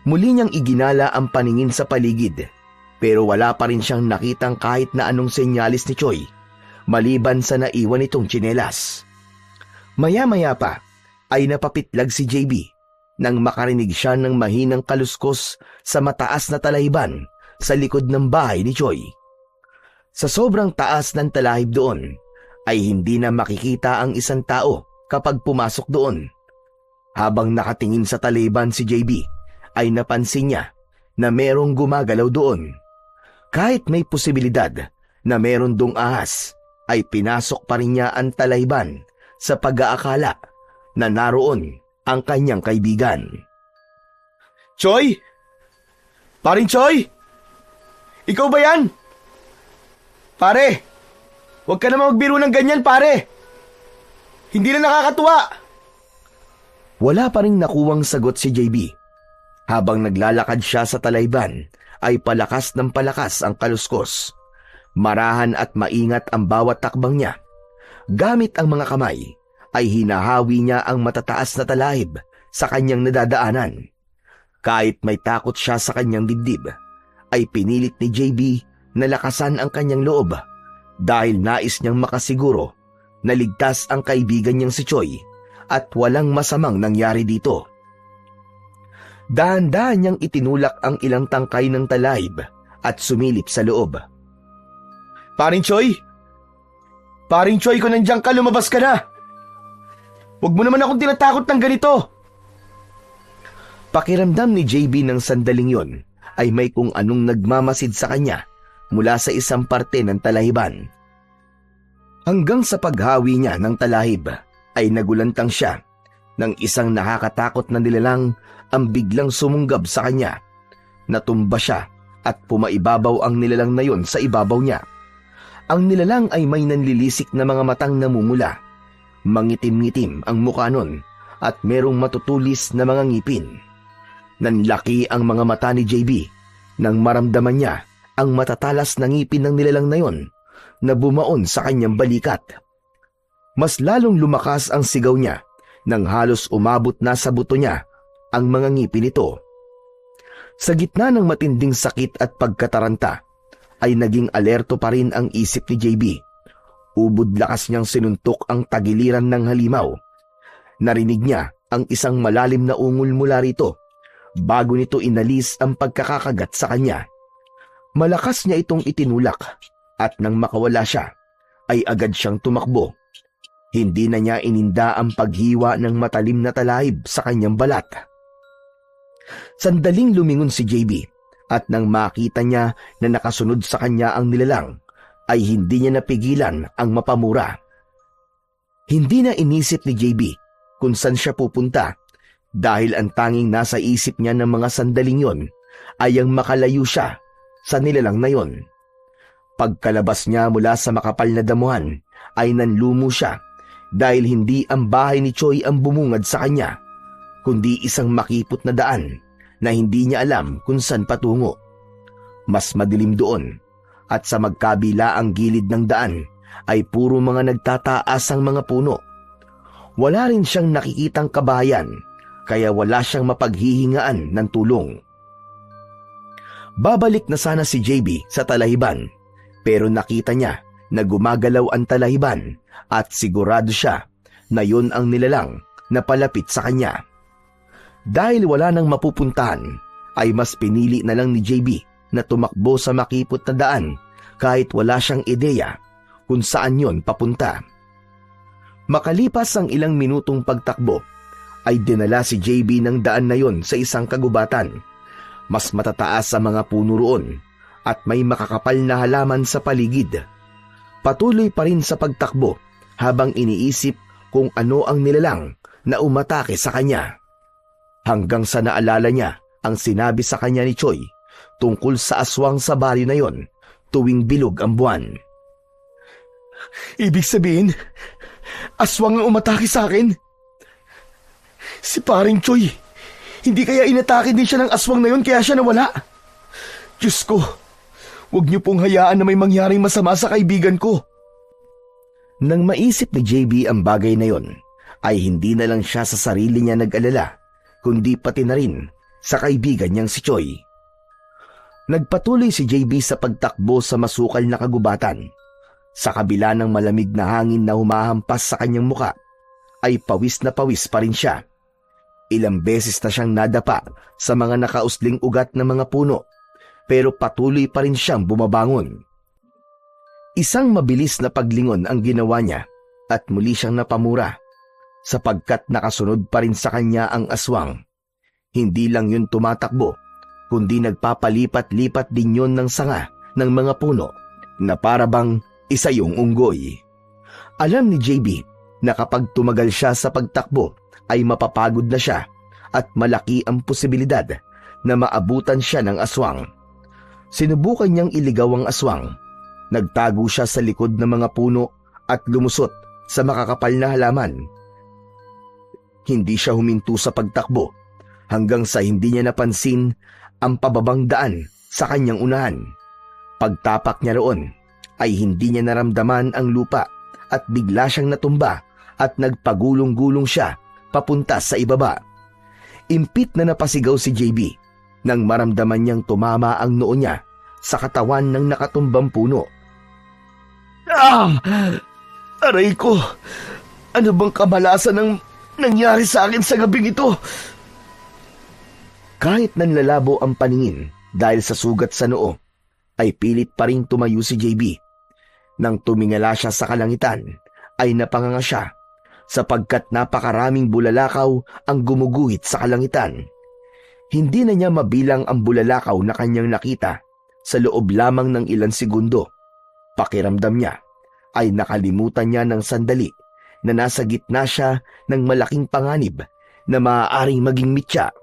Muli niyang iginala ang paningin sa paligid, pero wala pa rin siyang nakitang kahit na anong senyalis ni Choi, maliban sa naiwan itong tsinelas. Maya-maya pa ay napapitlag si JB nang makarinig siya ng mahinang kaluskos sa mataas na talahib sa likod ng bahay ni Choi. Sa sobrang taas ng talahib doon ay hindi na makikita ang isang tao kapag pumasok doon. Habang nakatingin sa taliban si JB, ay napansin niya na merong gumagalaw doon. Kahit may posibilidad na meron dong ahas, ay pinasok pa rin niya ang talahiban sa pag-aakala na naroon ang kanyang kaibigan. Choi? Paring Choi? Ikaw ba yan? Pare, huwag ka naman magbiro ng ganyan, pare. Hindi na nakakatuwa. Wala pa rin nakuwang sagot si JB. Habang naglalakad siya sa talayban, ay palakas ng palakas ang kaluskos. Marahan at maingat ang bawat takbang niya. Gamit ang mga kamay, ay hinahawi niya ang matataas na talahib sa kanyang nadadaanan. Kahit may takot siya sa kanyang dibdib, ay pinilit ni JB na lakasan ang kanyang loob dahil nais niyang makasiguro na ligtas ang kaibigan niyang si Choi at walang masamang nangyari dito. Dahan-dahan niyang itinulak ang ilang tangkay ng talahib at sumilip sa loob. Paring Choi? Paring Choi, kung nandiyan ka, lumabas ka na. Huwag mo naman akong tinatakot ng ganito. Pakiramdam ni JB ng sandaling yon ay may kung anong nagmamasid sa kanya mula sa isang parte ng talahiban. Hanggang sa paghawi niya ng talahib ay nagulantang siya ng isang nakakatakot na nilalang ang biglang sumunggab sa kanya. Natumba siya at pumaibabaw ang nilalang na yon sa ibabaw niya. Ang nilalang ay may nanlilisik na mga matang namumula. Mangitim-ngitim ang mukha nun at merong matutulis na mga ngipin. Nanlaki ang mga mata ni JB nang maramdaman niya ang matatalas na ngipin ng nilalang na yon na bumaon sa kanyang balikat. Mas lalong lumakas ang sigaw niya nang halos umabot na sa buto niya ang mga ngipin nito. Sa gitna ng matinding sakit at pagkataranta, ay naging alerto pa rin ang isip ni JB. Ubod lakas niyang sinuntok ang tagiliran ng halimaw. Narinig niya ang isang malalim na ungol mula rito bago nito inalis ang pagkakakagat sa kanya. Malakas niya itong itinulak at nang makawala siya, ay agad siyang tumakbo. Hindi na niya ininda ang paghiwa ng matalim na talahib sa kanyang balat. Sandaling lumingon si JB at nang makita niya na nakasunod sa kanya ang nilalang, ay hindi niya napigilan ang mapamura. Hindi na inisip ni JB kung saan siya pupunta dahil ang tanging nasa isip niya ng mga sandaling yon ay ang makalayo siya sa nilalang na yon. Pagkalabas niya mula sa makapal na damuhan ay nanlumo siya dahil hindi ang bahay ni Choi ang bumungad sa kanya, kundi isang makipot na daan na hindi niya alam kung saan patungo. Mas madilim doon at sa magkabila ang gilid ng daan ay puro mga nagtataas ang mga puno. Wala rin siyang nakikitang kabahayan kaya wala siyang mapaghihingaan ng tulong. Babalik na sana si JB sa talahiban pero nakita niya na gumagalaw ang talahiban at sigurado siya na yun ang nilalang na palapit sa kanya. Dahil wala nang mapupuntahan, ay mas pinili na lang ni JB na tumakbo sa makipot na daan kahit wala siyang ideya kung saan yon papunta. Makalipas ang ilang minutong pagtakbo, ay dinala si JB ng daan na yon sa isang kagubatan. Mas matataas sa mga puno roon at may makakapal na halaman sa paligid. Patuloy pa rin sa pagtakbo habang iniisip kung ano ang nilalang na umatake sa kanya. Hanggang sa naalala niya ang sinabi sa kanya ni Choi tungkol sa aswang sa baryo na yon tuwing bilog ang buwan. Ibig sabihin, aswang ang umatake sa akin? Si paring Choi, hindi kaya inatake din siya ng aswang na yon kaya siya nawala? Diyos ko, Huwag niyo pong hayaan na may mangyaring masama sa kaibigan ko. Nang maisip ni JB ang bagay na yon, ay hindi na lang siya sa sarili niya nag-alala, kundi pati na rin sa kaibigan niyang si Choi. Nagpatuloy si JB sa pagtakbo sa masukal na kagubatan. Sa kabila ng malamig na hangin na humahampas sa kanyang muka, ay pawis na pawis pa rin siya. Ilang beses na siyang nadapa sa mga nakausling ugat ng mga puno, pero patuloy pa rin siyang bumabangon. Isang mabilis na paglingon ang ginawa niya at muli siyang napamura sapagkat nakasunod pa rin sa kanya ang aswang. Hindi lang yun tumatakbo, kundi nagpapalipat-lipat din yun ng sanga ng mga puno na parabang isa yung unggoy. Alam ni JB na kapag tumagal siya sa pagtakbo ay mapapagod na siya at malaki ang posibilidad na maabutan siya ng aswang. Sinubukan niyang iligaw ang aswang. Nagtago siya sa likod ng mga puno at lumusot sa makakapal na halaman. Hindi siya huminto sa pagtakbo hanggang sa hindi niya napansin ang pababang daan sa kanyang unahan. Pagtapak niya roon ay hindi niya naramdaman ang lupa at bigla siyang natumba at nagpagulong-gulong siya papunta sa ibaba. Impit na napasigaw si JB nang maramdaman niyang tumama ang noo niya sa katawan ng nakatumbang puno. Aray ko! Ano bang kamalasan ang nangyari sa akin sa gabing ito? Kahit nanlalabo ang paningin dahil sa sugat sa noo, ay pilit pa rin tumayo si JB. Nang tumingala siya sa kalangitan, ay napanganga siya sapagkat napakaraming bulalakaw ang gumuguhit sa kalangitan. Hindi na niya mabilang ang bulalakaw na kanyang nakita sa loob lamang ng ilang segundo. Pakiramdam niya ay nakalimutan niya ng sandali na nasa gitna siya ng malaking panganib na maaaring maging mitya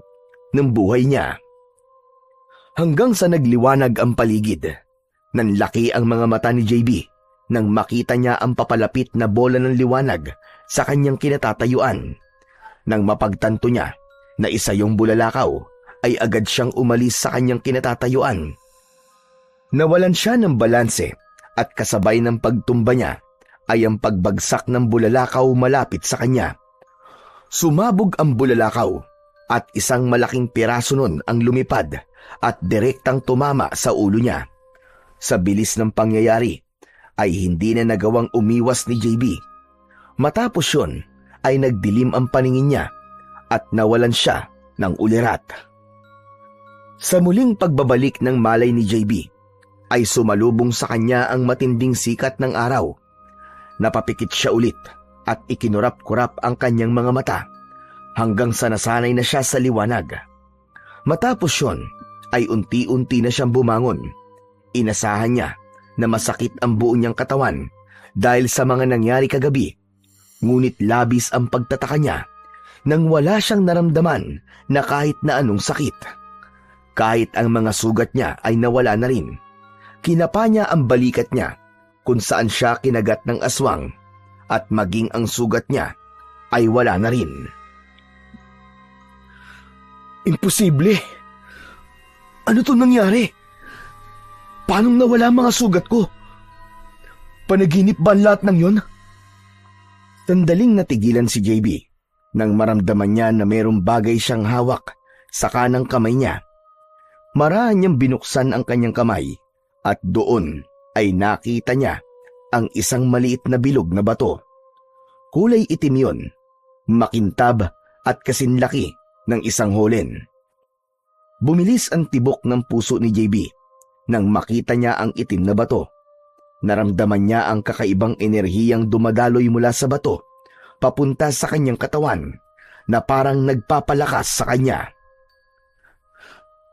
ng buhay niya. Hanggang sa nagliwanag ang paligid, nanlaki ang mga mata ni JB nang makita niya ang papalapit na bola ng liwanag sa kanyang kinatatayuan. Nang mapagtanto niya na isa yung bulalakaw, ay agad siyang umalis sa kanyang kinatatayuan. Nawalan siya ng balanse at kasabay ng pagtumba niya ay ang pagbagsak ng bulalakaw malapit sa kanya. Sumabog ang bulalakaw at isang malaking piraso nun ang lumipad at direktang tumama sa ulo niya. Sa bilis ng pangyayari ay hindi na nagawang umiwas ni JB. Matapos yun ay nagdilim ang paningin niya at nawalan siya ng ulirat. Sa muling pagbabalik ng malay ni JB ay sumalubong sa kanya ang matinding sikat ng araw. Napapikit siya ulit at ikinurap-kurap ang kanyang mga mata hanggang sa nasanay na siya sa liwanag. Matapos yun ay unti-unti na siyang bumangon. Inasahan niya na masakit ang buo niyang katawan dahil sa mga nangyari kagabi, ngunit labis ang pagtataka niya nang wala siyang naramdaman na kahit na anong sakit. Kahit ang mga sugat niya ay nawala na rin. Kinapa niya ang balikat niya kung saan siya kinagat ng aswang at maging ang sugat niya ay wala na rin. Imposible! Ano to nangyari? Paano nawala mga sugat ko? Panaginip ba ang lahat ng yon? Sandaling natigilan si JB nang maramdaman niya na mayroong bagay siyang hawak sa kanang kamay niya. Marahan niyang binuksan ang kanyang kamay at doon ay nakita niya ang isang maliit na bilog na bato. Kulay itim yun, makintab at kasinlaki ng isang holen. Bumilis ang tibok ng puso ni JB nang makita niya ang itim na bato. Naramdaman niya ang kakaibang enerhiyang dumadaloy mula sa bato papunta sa kanyang katawan na parang nagpapalakas sa kanya.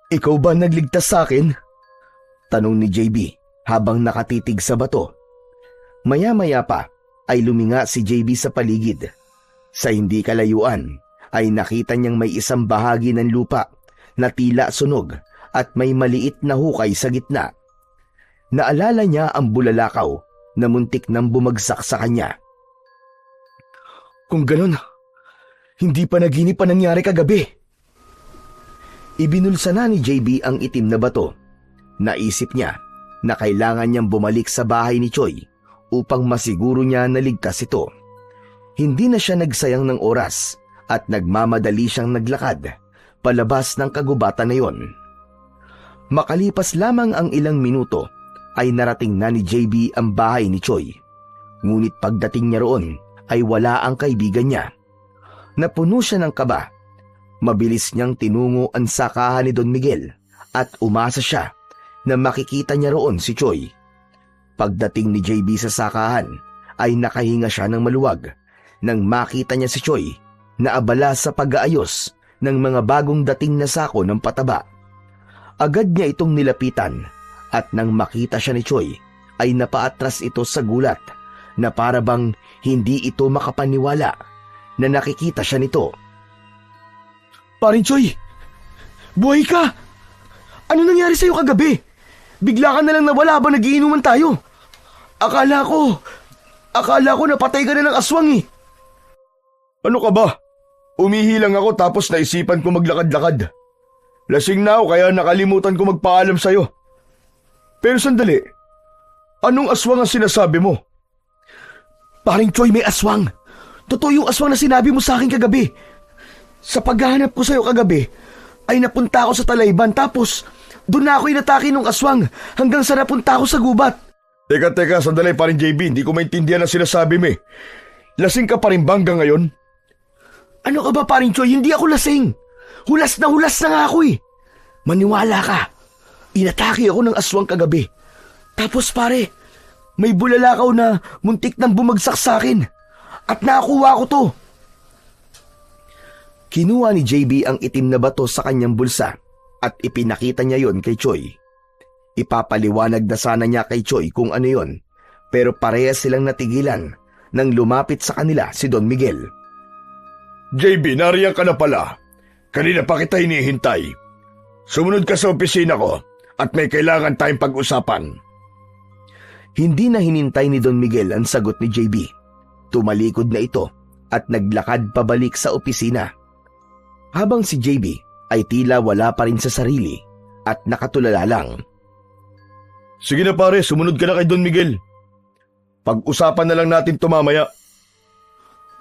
Ikaw ba nagligtas sa akin? Tanong ni JB habang nakatitig sa bato. Maya-maya pa ay luminga si JB sa paligid. Sa hindi kalayuan ay nakita niyang may isang bahagi ng lupa na tila sunog at may maliit na hukay sa gitna. Naalala niya ang bulalakaw na muntik nang bumagsak sa kanya. Kung ganun, hindi pa naginip pa nangyari kagabi. Ibinulsa na ni JB ang itim na bato. Naisip niya na kailangan niyang bumalik sa bahay ni Choi upang masiguro niya na ligtas ito. Hindi na siya nagsayang ng oras at nagmamadali siyang naglakad palabas ng kagubatan na yon. Makalipas lamang ang ilang minuto ay narating na ni JB ang bahay ni Choi. Ngunit pagdating niya roon ay wala ang kaibigan niya. Napuno siya ng kaba. Mabilis niyang tinungo ang sakahan ni Don Miguel at umasa siya na makikita niya roon si Choi. Pagdating ni JB sa sakahan ay nakahinga siya ng maluwag nang makita niya si Choi na abala sa pag-aayos ng mga bagong dating na sako ng pataba. Agad niya itong nilapitan at nang makita siya ni Choi ay napaatras ito sa gulat na para bang hindi ito makapaniwala na nakikita siya nito. Paring Choi! Buhay ka! Ano nangyari sa'yo kagabi? Bigla ka na lang nawala ba nagiinuman tayo? Akala ko napatay ka na ng aswang eh. Ano ka ba? Umihi lang ako tapos naisipan ko maglakad-lakad. Lasing na ako kaya nakalimutan ko magpaalam sa'yo. Pero sandali, anong aswang ang sinasabi mo? Paring Choi, may aswang. Totoo yung aswang na sinabi mo sa akin kagabi. Sa paghahanap ko sa'yo kagabi, ay napunta ako sa Talayban tapos doon na ako inatake ng aswang hanggang sa napunta ako sa gubat. Teka, sandali paring JB, hindi ko maintindihan ang sinasabi mo eh. Lasing ka pa rin ba hanggang ngayon? Ano ka ba paring Choi? Hindi ako lasing. Hulas na nga ako eh. Maniwala ka. Inatake ako ng aswang kagabi. Tapos pare, may bulalakaw na muntik nang bumagsak sa akin. At nakuha ko to. Kinuha ni JB ang itim na bato sa kanyang bulsa at ipinakita niya yon kay Choi. Ipapaliwanag na sana niya kay Choi kung ano yon, pero parehas silang natigilan nang lumapit sa kanila si Don Miguel. JB, nariyan ka na pala. Kanina pa kita hinihintay. Sumunod ka sa opisina ko at may kailangan tayong pag-usapan. Hindi na hinintay ni Don Miguel ang sagot ni JB. Tumalikod na ito at naglakad pabalik sa opisina. Habang si JB ay tila wala pa rin sa sarili at nakatulala lang. Sige na pare, sumunod ka na kay Don Miguel. Pag-usapan na lang natin ito mamaya.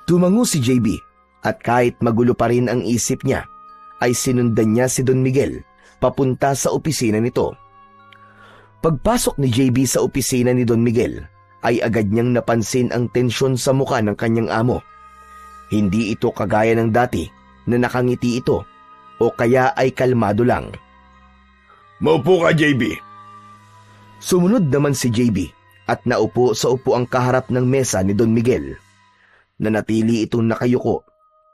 Tumango si JB at kahit magulo pa rin ang isip niya, ay sinundan niya si Don Miguel papunta sa opisina nito. Pagpasok ni JB sa opisina ni Don Miguel, ay agad niyang napansin ang tensyon sa mukha ng kanyang amo. Hindi ito kagaya ng dati na nakangiti ito o kaya ay kalmado lang. Maupo ka, JB. Sumunod naman si JB at naupo sa upuang kaharap ng mesa ni Don Miguel. Nanatili itong nakayuko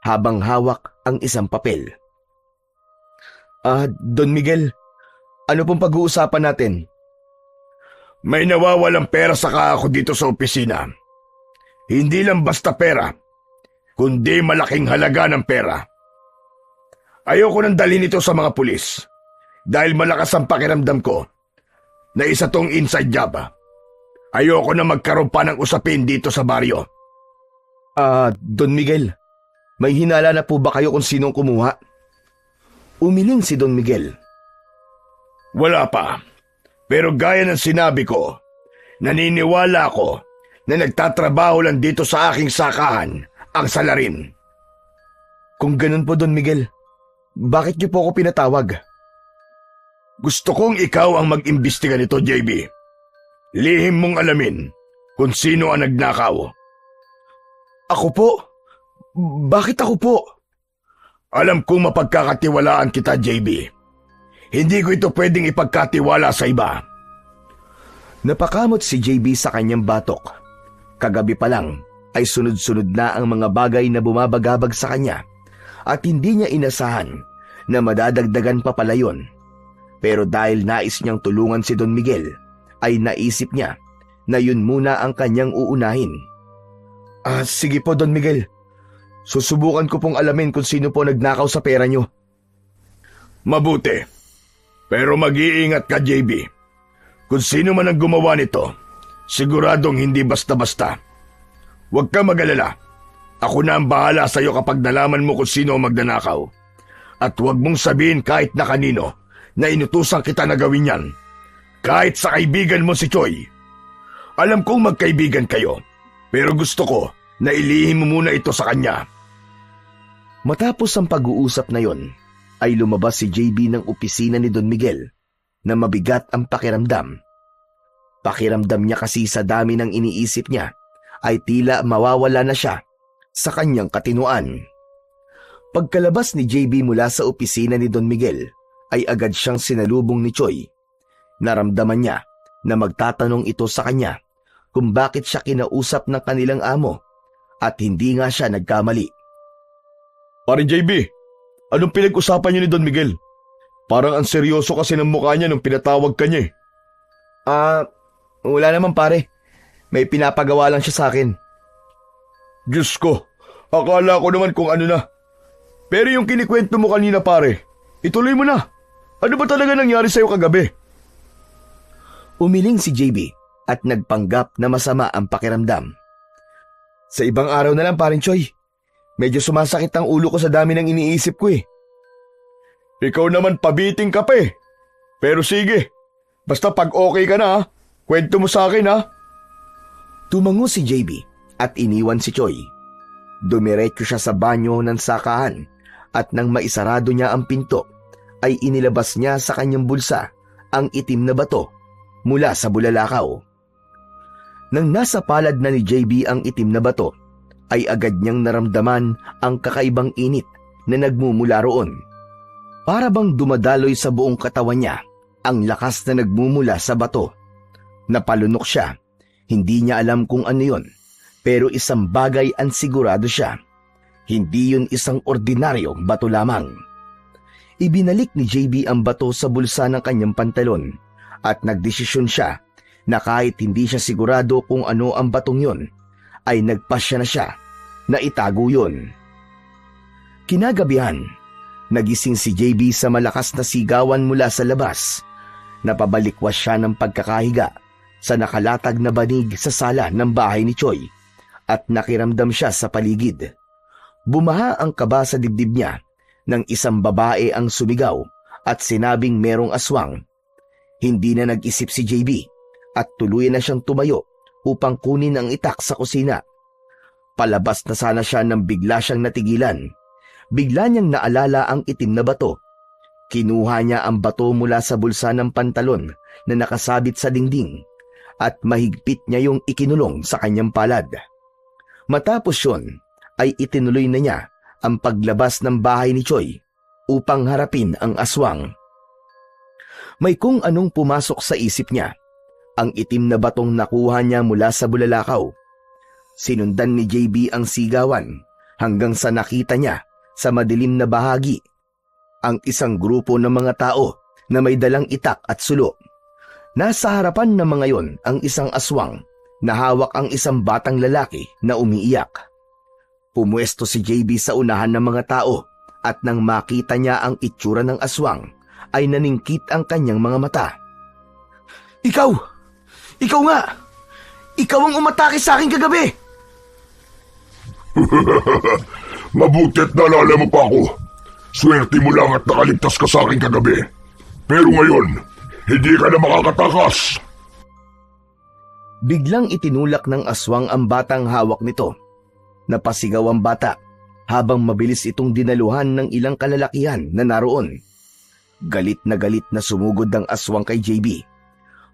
habang hawak ang isang papel. Don Miguel, ano pong pag-uusapan natin? May nawawalang pera sa ako dito sa opisina. Hindi lang basta pera, kundi malaking halaga ng pera. Ayoko nang dalhin ito sa mga pulis dahil malakas ang pakiramdam ko na isa tong inside job. Ayoko na magkaroon pa ng usapin dito sa baryo. Don Miguel, may hinala na po ba kayo kung sinong kumuha? Umiling si Don Miguel. Wala pa. Pero gaya ng sinabi ko, naniniwala ako na nagtatrabaho lang dito sa aking sakahan ang salarin. Kung ganun po, Don Miguel, bakit niyo po ako pinatawag? Gusto kong ikaw ang mag-imbestiga nito, JB. Lihim mong alamin kung sino ang nagnakaw. Ako po? Bakit ako po? Alam kong mapagkakatiwalaan kita, JB. Hindi ko ito pwedeng ipagkatiwala sa iba. Napakamot si JB sa kanyang batok. Kagabi pa lang ay sunod-sunod na ang mga bagay na bumabagabag sa kanya at hindi niya inasahan na madadagdagan pa pala yun. Pero dahil nais niyang tulungan si Don Miguel, ay naisip niya na yun muna ang kanyang uunahin. Sige po, Don Miguel. Susubukan ko pong alamin kung sino po nagnakaw sa pera niyo. Mabuti. Pero mag-iingat ka, JB. Kung sino man ang gumawa nito, siguradong hindi basta-basta. Huwag ka mag-alala. Ako na ang bahala sa iyo kapag nalaman mo kung sino ang magnanakaw. At huwag mong sabihin kahit na kanino na inutusan kita na gawin yan. Kahit sa kaibigan mo si Choi. Alam kong magkaibigan kayo, pero gusto ko na ilihim mo muna ito sa kanya. Matapos ang pag-uusap na yon, ay lumabas si JB ng opisina ni Don Miguel na mabigat ang pakiramdam. Pakiramdam niya kasi sa dami ng iniisip niya ay tila mawawala na siya sa kanyang katinuan. Pagkalabas ni JB mula sa opisina ni Don Miguel ay agad siyang sinalubong ni Choi. Naramdaman niya na magtatanong ito sa kanya kung bakit siya kinausap ng kanilang amo at hindi nga siya nagkamali. Parin JB, anong pinag-usapan niyo ni Don Miguel? Parang ang seryoso kasi ng mukha niya nung pinatawag ka niya eh. Wala naman pare. May pinapagawa lang siya sa akin. Diyos ko, akala ko naman kung ano na. Pero yung kinikwento mo kanina pare, ituloy mo na. Ano ba talaga nangyari sa'yo kagabi? Umiling si JB at nagpanggap na masama ang pakiramdam. Sa ibang araw na lang parin Choi. Medyo sumasakit ang ulo ko sa dami ng iniisip ko eh. Ikaw naman pabiting ka pa eh. Pero sige, basta pag okay ka na ha, kwento mo sa akin ha. Tumango si JB at iniwan si Choi. Dumiretso siya sa banyo ng sakahan at nang maisarado niya ang pinto, ay inilabas niya sa kanyang bulsa ang itim na bato mula sa bulalakaw. Nang nasa palad na ni JB ang itim na bato, ay agad niyang naramdaman ang kakaibang init na nagmumula roon. Para bang dumadaloy sa buong katawan niya ang lakas na nagmumula sa bato. Napalunok siya. Hindi niya alam kung ano yon, pero isang bagay ang sigurado siya. Hindi yun isang ordinaryong bato lamang. Ibinalik ni JB ang bato sa bulsa ng kanyang pantalon at nagdesisyon siya na kahit hindi siya sigurado kung ano ang batong yon, ay nagpasya na siya na itago yon. Kinagabihan, nagising si JB sa malakas na sigawan mula sa labas. Napabalikwas siya ng pagkakahiga sa nakalatag na banig sa sala ng bahay ni Choi at nakiramdam siya sa paligid. Bumaha ang kaba sa dibdib niya nang isang babae ang sumigaw at sinabing merong aswang. Hindi na nag-isip si JB at tuluyan na siyang tumayo upang kunin ang itak sa kusina. Palabas na sana siya nang bigla siyang natigilan. Bigla niyang naalala ang itim na bato. Kinuha niya ang bato mula sa bulsa ng pantalon na nakasabit sa dingding at mahigpit niya yung ikinulong sa kanyang palad. Matapos yun, ay itinuloy na niya ang paglabas ng bahay ni Choi upang harapin ang aswang. May kung anong pumasok sa isip niya. Ang itim na batong nakuha niya mula sa bulalakaw. Sinundan ni JB ang sigawan hanggang sa nakita niya sa madilim na bahagi ang isang grupo ng mga tao na may dalang itak at sulo. Nasa harapan ng mga yon ang isang aswang na hawak ang isang batang lalaki na umiiyak. Pumuesto si JB sa unahan ng mga tao at nang makita niya ang itsura ng aswang ay naningkit ang kanyang mga mata. Ikaw! Ikaw nga! Ikaw ang umatake sa akin kagabi! Mabuti't naalala mo pa ako. Swerte mo lang at nakaligtas ka sa akin kagabi. Pero ngayon, hindi ka na makakatakas. Biglang itinulak ng aswang ang batang hawak nito. Napasigaw ang bata habang mabilis itong dinaluhan ng ilang kalalakihan na naroon. Galit na sumugod ang aswang kay JB.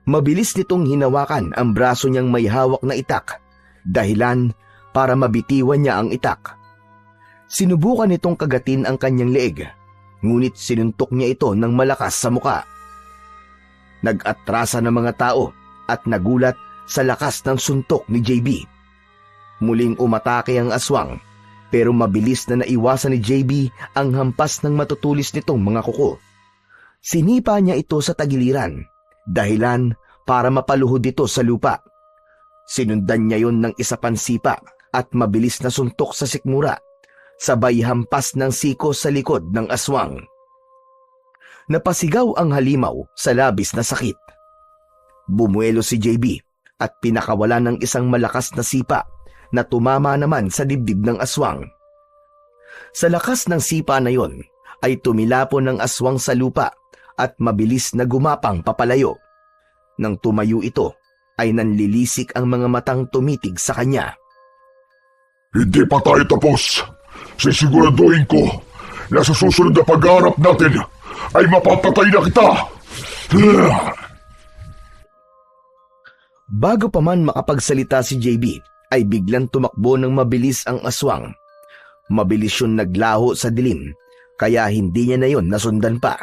Mabilis nitong hinawakan ang braso niyang may hawak na itak, dahilan para mabitiwan niya ang itak. Sinubukan nitong kagatin ang kanyang leeg, ngunit sinuntok niya ito ng malakas sa muka. Nag-atrasa ng mga tao at nagulat sa lakas ng suntok ni JB. Muling umatake ang aswang, pero mabilis na naiwasan ni JB ang hampas ng matutulis nitong mga kuko. Sinipa niya ito sa tagiliran, dahilan para mapaluhod ito sa lupa. Sinundan niya yon ng isa pang sipa at mabilis na suntok sa sikmura, sabay hampas ng siko sa likod ng aswang. Napasigaw ang halimaw sa labis na sakit. Bumuelo si JB at pinakawala ng isang malakas na sipa na tumama naman sa dibdib ng aswang. Sa lakas ng sipa na yon ay tumilapon ng aswang sa lupa at mabilis na gumapang papalayo. Nang tumayo ito, ay nanlilisik ang mga matang tumitig sa kanya. Hindi pa tayo tapos. Sisiguraduhin ko na sa susunod na pag-aarap natin ay mapapatay na kita. Bago pa man makapagsalita si JB, ay biglang tumakbo ng mabilis ang aswang. Mabilis yun naglaho sa dilim, kaya hindi niya na yon nasundan pa.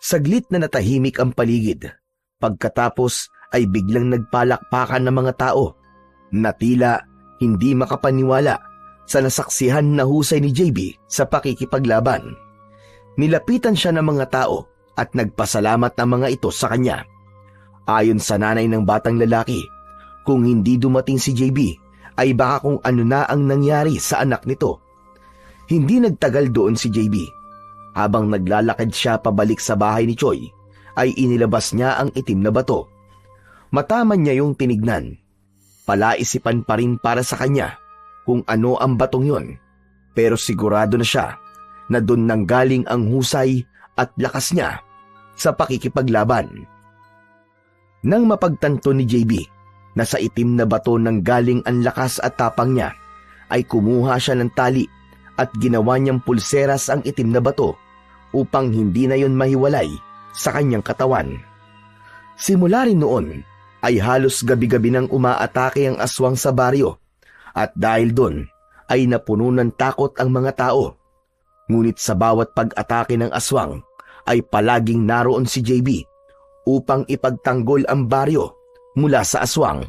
Saglit na natahimik ang paligid. Pagkatapos ay biglang nagpalakpakan ng mga tao na tila hindi makapaniwala sa nasaksihan na husay ni JB sa pakikipaglaban. Nilapitan siya ng mga tao at nagpasalamat ng mga ito sa kanya. Ayon sa nanay ng batang lalaki, kung hindi dumating si JB, ay baka kung ano na ang nangyari sa anak nito. Hindi nagtagal doon si JB. Habang naglalakad siya pabalik sa bahay ni Choi, ay inilabas niya ang itim na bato. Mataman niya yung tinignan. Palaisipan pa rin para sa kanya kung ano ang batong yon, pero sigurado na siya na doon nanggaling ang husay at lakas niya sa pakikipaglaban. Nang mapagtanto ni JB na sa itim na bato nang galing ang lakas at tapang niya, ay kumuha siya ng tali at ginawa niyang pulseras ang itim na bato upang hindi na yon mahiwalay sa kanyang katawan. Simula rin noon ay halos gabi-gabi nang umaatake ang aswang sa baryo, at dahil doon ay napuno ng takot ang mga tao. Ngunit sa bawat pag-atake ng aswang ay palaging naroon si JB upang ipagtanggol ang baryo mula sa aswang.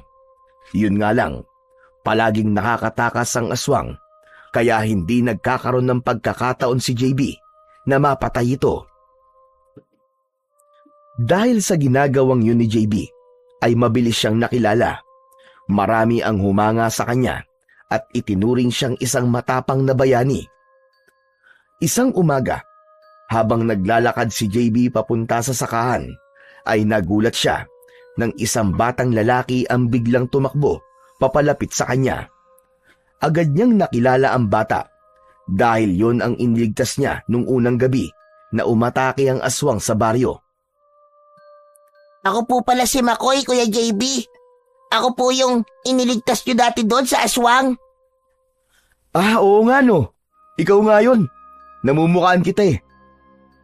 Yun nga lang, palaging nakakatakas ang aswang, kaya hindi nagkakaroon ng pagkakataon si JB na mapatay ito. Dahil sa ginagawang yun ni JB, ay mabilis siyang nakilala. Marami ang humanga sa kanya at itinuring siyang isang matapang na bayani. Isang umaga, habang naglalakad si JB papunta sa sakahan, ay nagulat siya nang isang batang lalaki ang biglang tumakbo papalapit sa kanya. Agad niyang nakilala ang bata dahil yon ang iniligtas niya nung unang gabi na umatake ang aswang sa baryo. Ako po pala si Makoy, Kuya JB. Ako po yung iniligtas nyo dati doon sa aswang. Ah, oo nga no. Ikaw nga yun. Namumukhaan kita eh.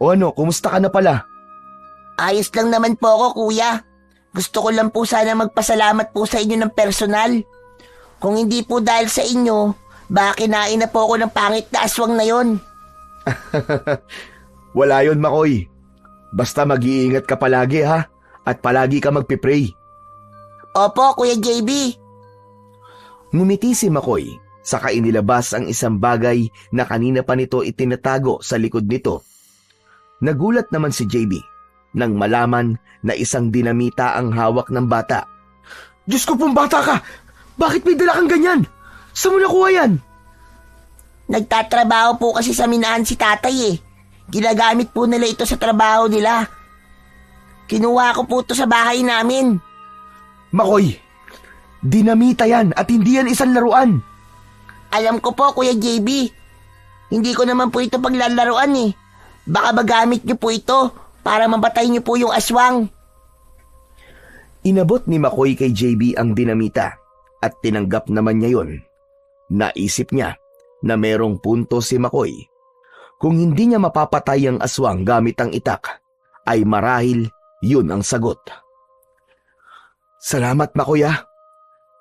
O ano, kumusta ka na pala? Ayos lang naman po ako, Kuya. Gusto ko lang po sana magpasalamat po sa inyo ng personal. Kung hindi po dahil sa inyo, baka kinain na po ako ng pangit na aswang na yon. Wala yon, Makoy. Basta mag-iingat ka palagi ha, at palagi ka magpipray. Opo, Kuya JB. Ngumiti si Makoy, saka inilabas ang isang bagay na kanina pa nito itinatago sa likod nito. Nagulat naman si JB nang malaman na isang dinamita ang hawak ng bata. Diyos ko pong bata ka! Bakit may dala kang ganyan? Saan mo nakuha yan? Nagtatrabaho po kasi sa minahan si tatay eh. Ginagamit po nila ito sa trabaho nila. Kinuha ko po ito sa bahay namin. Makoy, dinamita yan at hindi yan isang laruan. Alam ko po, Kuya JB. Hindi ko naman po ito paglalaruan eh. Baka magamit niyo po ito para mabatay niyo po yung aswang. Inabot ni Makoy kay JB ang dinamita at tinanggap naman niya yon. Naisip niya na merong punto si Makoy. Kung hindi niya mapapatay ang aswang gamit ang itak, ay marahil yun ang sagot. Salamat, Makoy ah.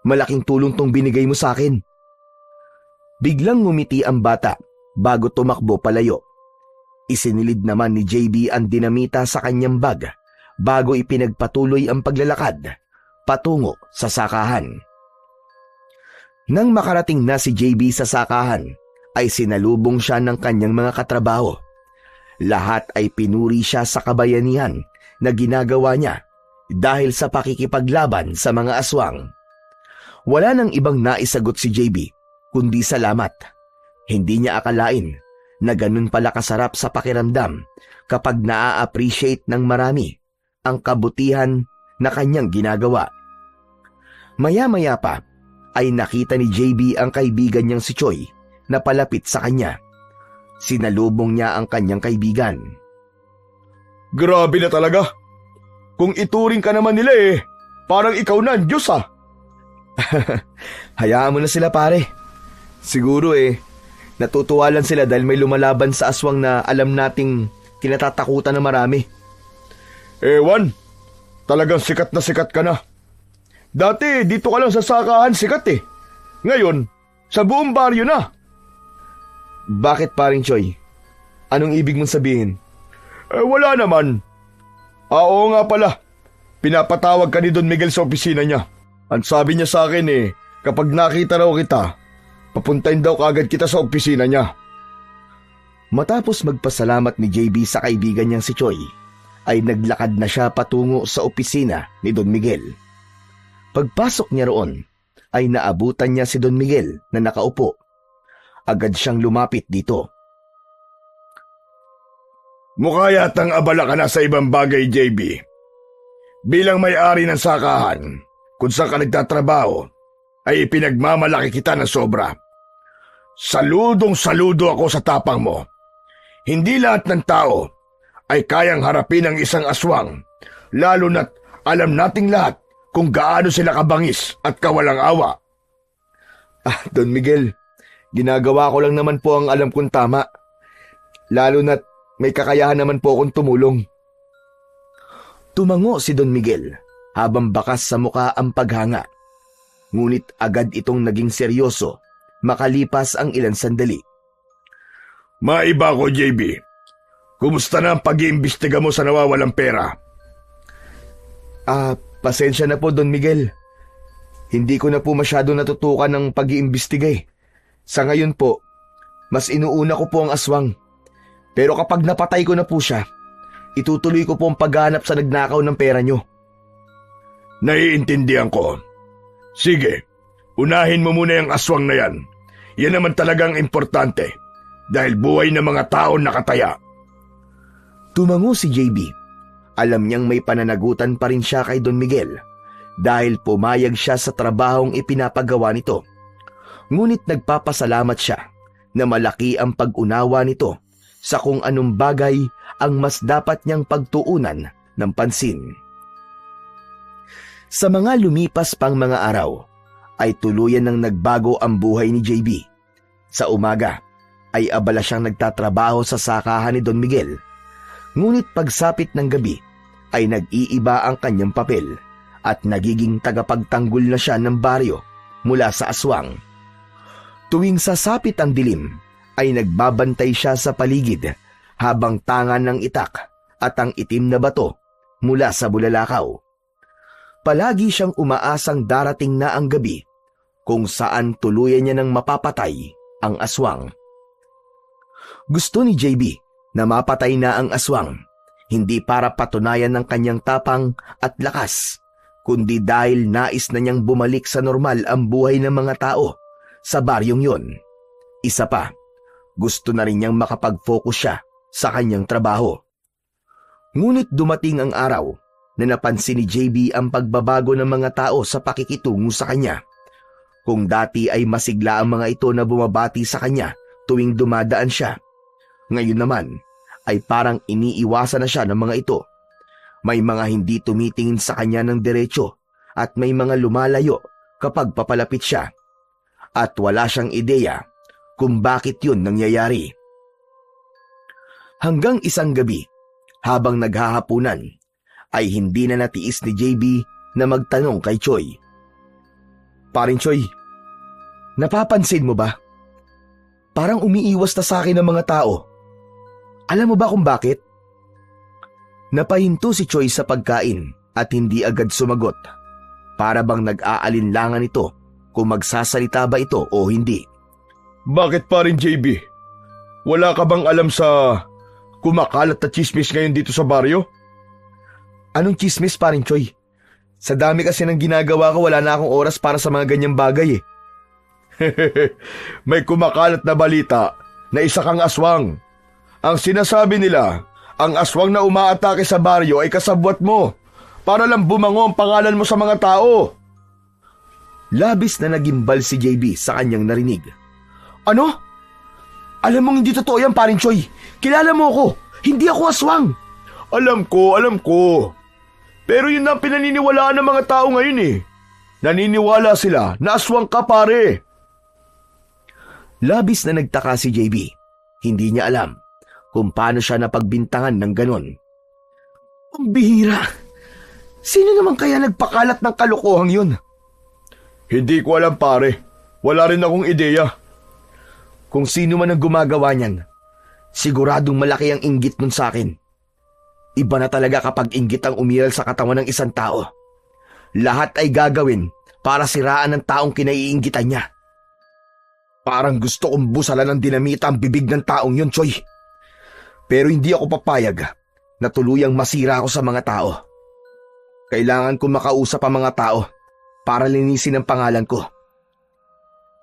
Malaking tulong tong binigay mo sa akin. Biglang ngumiti ang bata bago tumakbo palayo. Isinilid naman ni JB ang dinamita sa kanyang bag bago ipinagpatuloy ang paglalakad patungo sa sakahan. Nang makarating na si JB sa sakahan, ay sinalubong siya ng kanyang mga katrabaho. Lahat ay pinuri siya sa kabayanihan na ginagawa niya dahil sa pakikipaglaban sa mga aswang. Wala nang ibang naisagot si JB kundi salamat. Hindi niya akalain na ganun pala kasarap sa pakiramdam kapag naa-appreciate ng marami ang kabutihan na kanyang ginagawa. Maya-maya pa ay nakita ni JB ang kaibigan niyang si Choi na palapit sa kanya. Sinalubong niya ang kanyang kaibigan. Grabe na talaga. Kung ituring ka naman nila parang ikaw na ang Diyos ah. Hayaan mo na sila pare. Siguro natutuwa lang sila dahil may lumalaban sa aswang na alam nating kinatatakutan ng marami. Ewan, talagang sikat na sikat ka na. Dati dito ka lang sa sakahan sikat Ngayon, sa buong baryo na. Bakit paring Choy? Anong ibig mong sabihin? Wala naman. Oo nga pala, pinapatawag ka ni Don Miguel sa opisina niya. Ang sabi niya sa akin kapag nakita raw kita, papuntahin daw kaagad kita sa opisina niya. Matapos magpasalamat ni JB sa kaibigan niyang si Choy, ay naglakad na siya patungo sa opisina ni Don Miguel. Pagpasok niya roon, ay naabutan niya si Don Miguel na nakaupo. Agad siyang lumapit dito. Mukha yatang abala ka na sa ibang bagay, JB. Bilang may-ari ng sakahan, kung saan ka nagtatrabaho, ay ipinagmamalaki kita ng sobra. Saludong-saludo ako sa tapang mo. Hindi lahat ng tao ay kayang harapin ang isang aswang, lalo na't alam nating lahat kung gaano sila kabangis at kawalang awa. Don Miguel, ginagawa ko lang naman po ang alam kong tama. Lalo na't may kakayahan naman po akong tumulong. Tumango si Don Miguel habang bakas sa muka ang paghanga. Ngunit agad itong naging seryoso makalipas ang ilang sandali. Maiba ko, JB. Kumusta na ang pag-iimbestiga mo sa nawawalang pera? Pasensya na po, Don Miguel. Hindi ko na po masyado natutukan ng pag-iimbestiga Sa ngayon po, mas inuuna ko po ang aswang. Pero kapag napatay ko na po siya, itutuloy ko po ang paghanap sa nagnakaw ng pera nyo. Naiintindihan ko. Sige, unahin mo muna yung aswang na yan. Yan naman talagang importante dahil buhay ng mga tao nakataya. Tumango si JB. Alam niyang may pananagutan pa rin siya kay Don Miguel dahil pumayag siya sa trabahong ipinapagawa nito. Ngunit nagpapasalamat siya na malaki ang pag-unawa nito sa kung anong bagay ang mas dapat niyang pagtuunan ng pansin. Sa mga lumipas pang mga araw, ay tuluyan nang nagbago ang buhay ni JB. Sa umaga, ay abala siyang nagtatrabaho sa sakahan ni Don Miguel. Ngunit pagsapit ng gabi, ay nag-iiba ang kanyang papel at nagiging tagapagtanggol na siya ng baryo mula sa aswang. Tuwing sasapit ang dilim, ay nagbabantay siya sa paligid habang tangan ng itak at ang itim na bato mula sa bulalakaw. Palagi siyang umaasang darating na ang gabi kung saan tuluyan niya nang mapapatay ang aswang. Gusto ni JB na mapatay na ang aswang, hindi para patunayan ng kanyang tapang at lakas, kundi dahil nais na niyang bumalik sa normal ang buhay ng mga tao sa baryong yon. Isa pa, gusto na rin niyang makapag-focus siya sa kanyang trabaho. Ngunit dumating ang araw na napansin ni JB ang pagbabago ng mga tao sa pakikitungo sa kanya. Kung dati ay masigla ang mga ito na bumabati sa kanya tuwing dumadaan siya, ngayon naman ay parang iniiwasan na siya ng mga ito. May mga hindi tumitingin sa kanya ng diretsyo at may mga lumalayo kapag papalapit siya. At wala siyang ideya kung bakit yun nangyayari. Hanggang isang gabi, habang naghahapunan, ay hindi na natiis ni JB na magtanong kay Choy. Paring Choy, napapansin mo ba? Parang umiiwas na sa akin ng mga tao. Alam mo ba kung bakit? Napahinto si Choy sa pagkain at hindi agad sumagot. Para bang nag-aalinlangan ito kung magsasalita ba ito o hindi. Bakit pa rin, JB? Wala ka bang alam sa kumakalat na chismis ngayon dito sa baryo? Anong chismis, paring Choy? Sa dami kasi ng ginagawa ko, wala na akong oras para sa mga ganyang bagay May kumakalat na balita na isa kang aswang. Ang sinasabi nila, ang aswang na umaatake sa baryo ay kasabwat mo para lang bumango ang pangalan mo sa mga tao. Labis na nagimbal si JB sa kanyang narinig. Ano? Alam mong hindi totoo yan, paring Choy. Kilala mo ako. Hindi ako aswang. Alam ko. Pero yun ang pinaniniwalaan ng mga tao ngayon eh. Naniniwala sila na aswang ka pare. Labis na nagtaka si JB. Hindi niya alam kung paano siya napagbintangan ng ganon. Ang bihira. Sino naman kaya nagpakalat ng kalokohang yun? Hindi ko alam pare. Wala rin akong ideya. Kung sino man ang gumagawa niyan, siguradong malaki ang inggit nun sa akin. Iba na talaga kapag inggit ang umiral sa katawan ng isang tao. Lahat ay gagawin para siraan ng taong kinaiinggitan niya. Parang gusto kong busalan ng dinamita ang bibig ng taong yun, Choy. Pero hindi ako papayag na tuluyang masira ako sa mga tao. Kailangan ko makausap ang mga tao para linisin ang pangalan ko.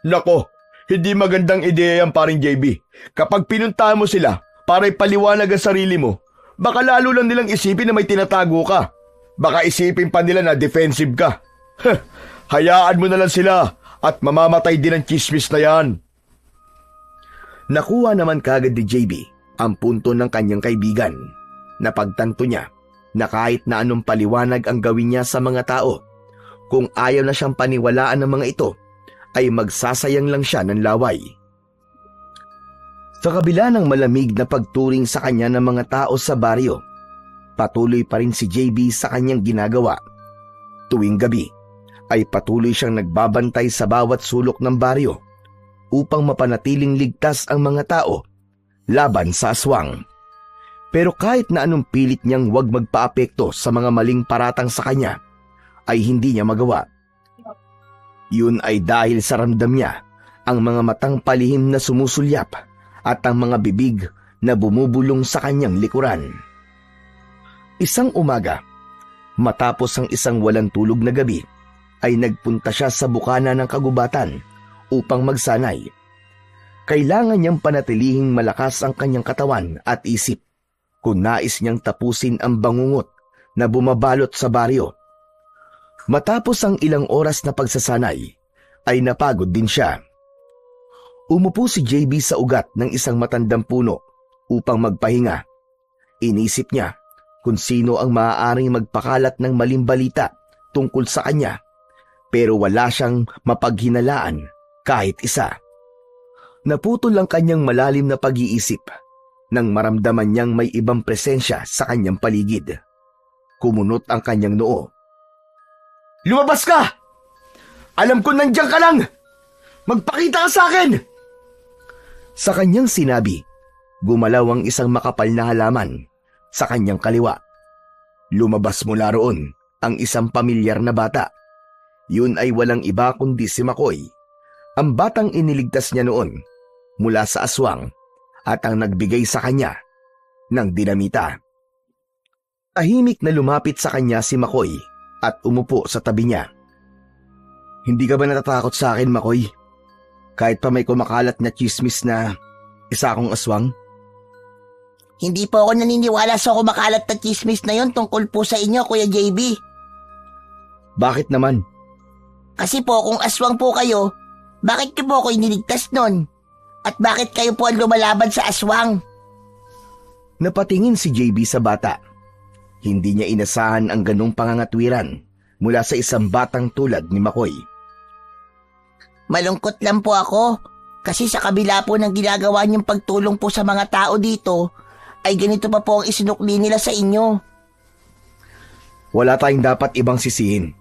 Nako, hindi magandang ideya yan paring JB. Kapag pinuntahan mo sila para ipaliwanag ang sarili mo, baka lalo lang nilang isipin na may tinatago ka. Baka isipin pa nila na defensive ka. Hayaan mo na lang sila at mamamatay din ang chismis na yan. Nakuha naman kagad ni JB ang punto ng kanyang kaibigan. Napagtanto niya na kahit na anong paliwanag ang gawin niya sa mga tao, kung ayaw na siyang paniwalaan ng mga ito, ay magsasayang lang siya ng laway. Sa kabila ng malamig na pagturing sa kanya ng mga tao sa baryo, patuloy pa rin si JB sa kanyang ginagawa. Tuwing gabi ay patuloy siyang nagbabantay sa bawat sulok ng baryo upang mapanatiling ligtas ang mga tao laban sa aswang. Pero kahit na anong pilit niyang huwag magpaapekto sa mga maling paratang sa kanya, ay hindi niya magawa. Yun ay dahil sa ramdam niya ang mga matang palihim na sumusulyap at ang mga bibig na bumubulong sa kanyang likuran. Isang umaga, matapos ang isang walang tulog na gabi, ay nagpunta siya sa bukana ng kagubatan upang magsanay. Kailangan niyang panatilihing malakas ang kanyang katawan at isip kung nais niyang tapusin ang bangungot na bumabalot sa baryo. Matapos ang ilang oras na pagsasanay, ay napagod din siya. Umupo si JB sa ugat ng isang matandang puno upang magpahinga. Inisip niya kung sino ang maaaring magpakalat ng maling balita tungkol sa kanya, pero wala siyang mapaghinalaan kahit isa. Naputol ang kanyang malalim na pag-iisip nang maramdaman niyang may ibang presensya sa kanyang paligid. Kumunot ang kanyang noo. Lumabas ka! Alam ko nandiyan ka lang! Magpakita ka sa akin! Sa kanyang sinabi, gumalaw ang isang makapal na halaman sa kanyang kaliwa. Lumabas mula roon ang isang pamilyar na bata. Yun ay walang iba kundi si Makoy, ang batang iniligtas niya noon mula sa aswang at ang nagbigay sa kanya ng dinamita. Tahimik na lumapit sa kanya si Makoy at umupo sa tabi niya. Hindi ka ba natatakot sa akin, Makoy? Kahit pa may kumakalat na chismis na isa akong aswang? Hindi po ako naniniwala sa kumakalat na chismis na yon tungkol po sa inyo, Kuya JB. Bakit naman? Kasi po kung aswang po kayo, bakit niyo po ako iniligtas nun? At bakit kayo po ang lumalaban sa aswang? Napatingin si JB sa bata. Hindi niya inasahan ang ganong pangangatwiran mula sa isang batang tulad ni Makoy. Malungkot lang po ako kasi sa kabila po ng ginagawa niyong pagtulong po sa mga tao dito, ay ganito pa po ang isinukli nila sa inyo. Wala tayong dapat ibang sisihin,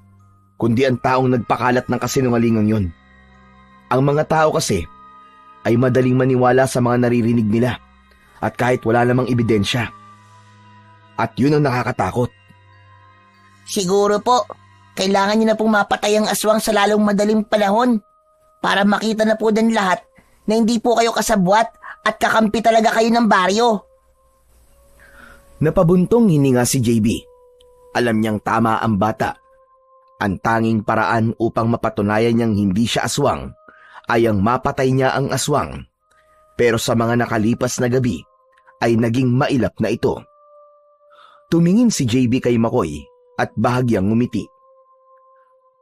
kundi ang taong nagpakalat ng kasinungalingan yun. Ang mga tao kasi ay madaling maniwala sa mga naririnig nila at kahit wala namang ebidensya. At yun ang nakakatakot. Siguro po, kailangan niyo na pong mapatay ang aswang sa lalong madaling panahon para makita na po din lahat na hindi po kayo kasabwat at kakampi talaga kayo ng baryo. Napabuntong hininga si JB. Alam niyang tama ang bata. Ang tanging paraan upang mapatunayan niyang hindi siya aswang ay ang mapatay niya ang aswang. Pero sa mga nakalipas na gabi ay naging mailap na ito. Tumingin si JB kay Makoy at bahagyang ngumiti.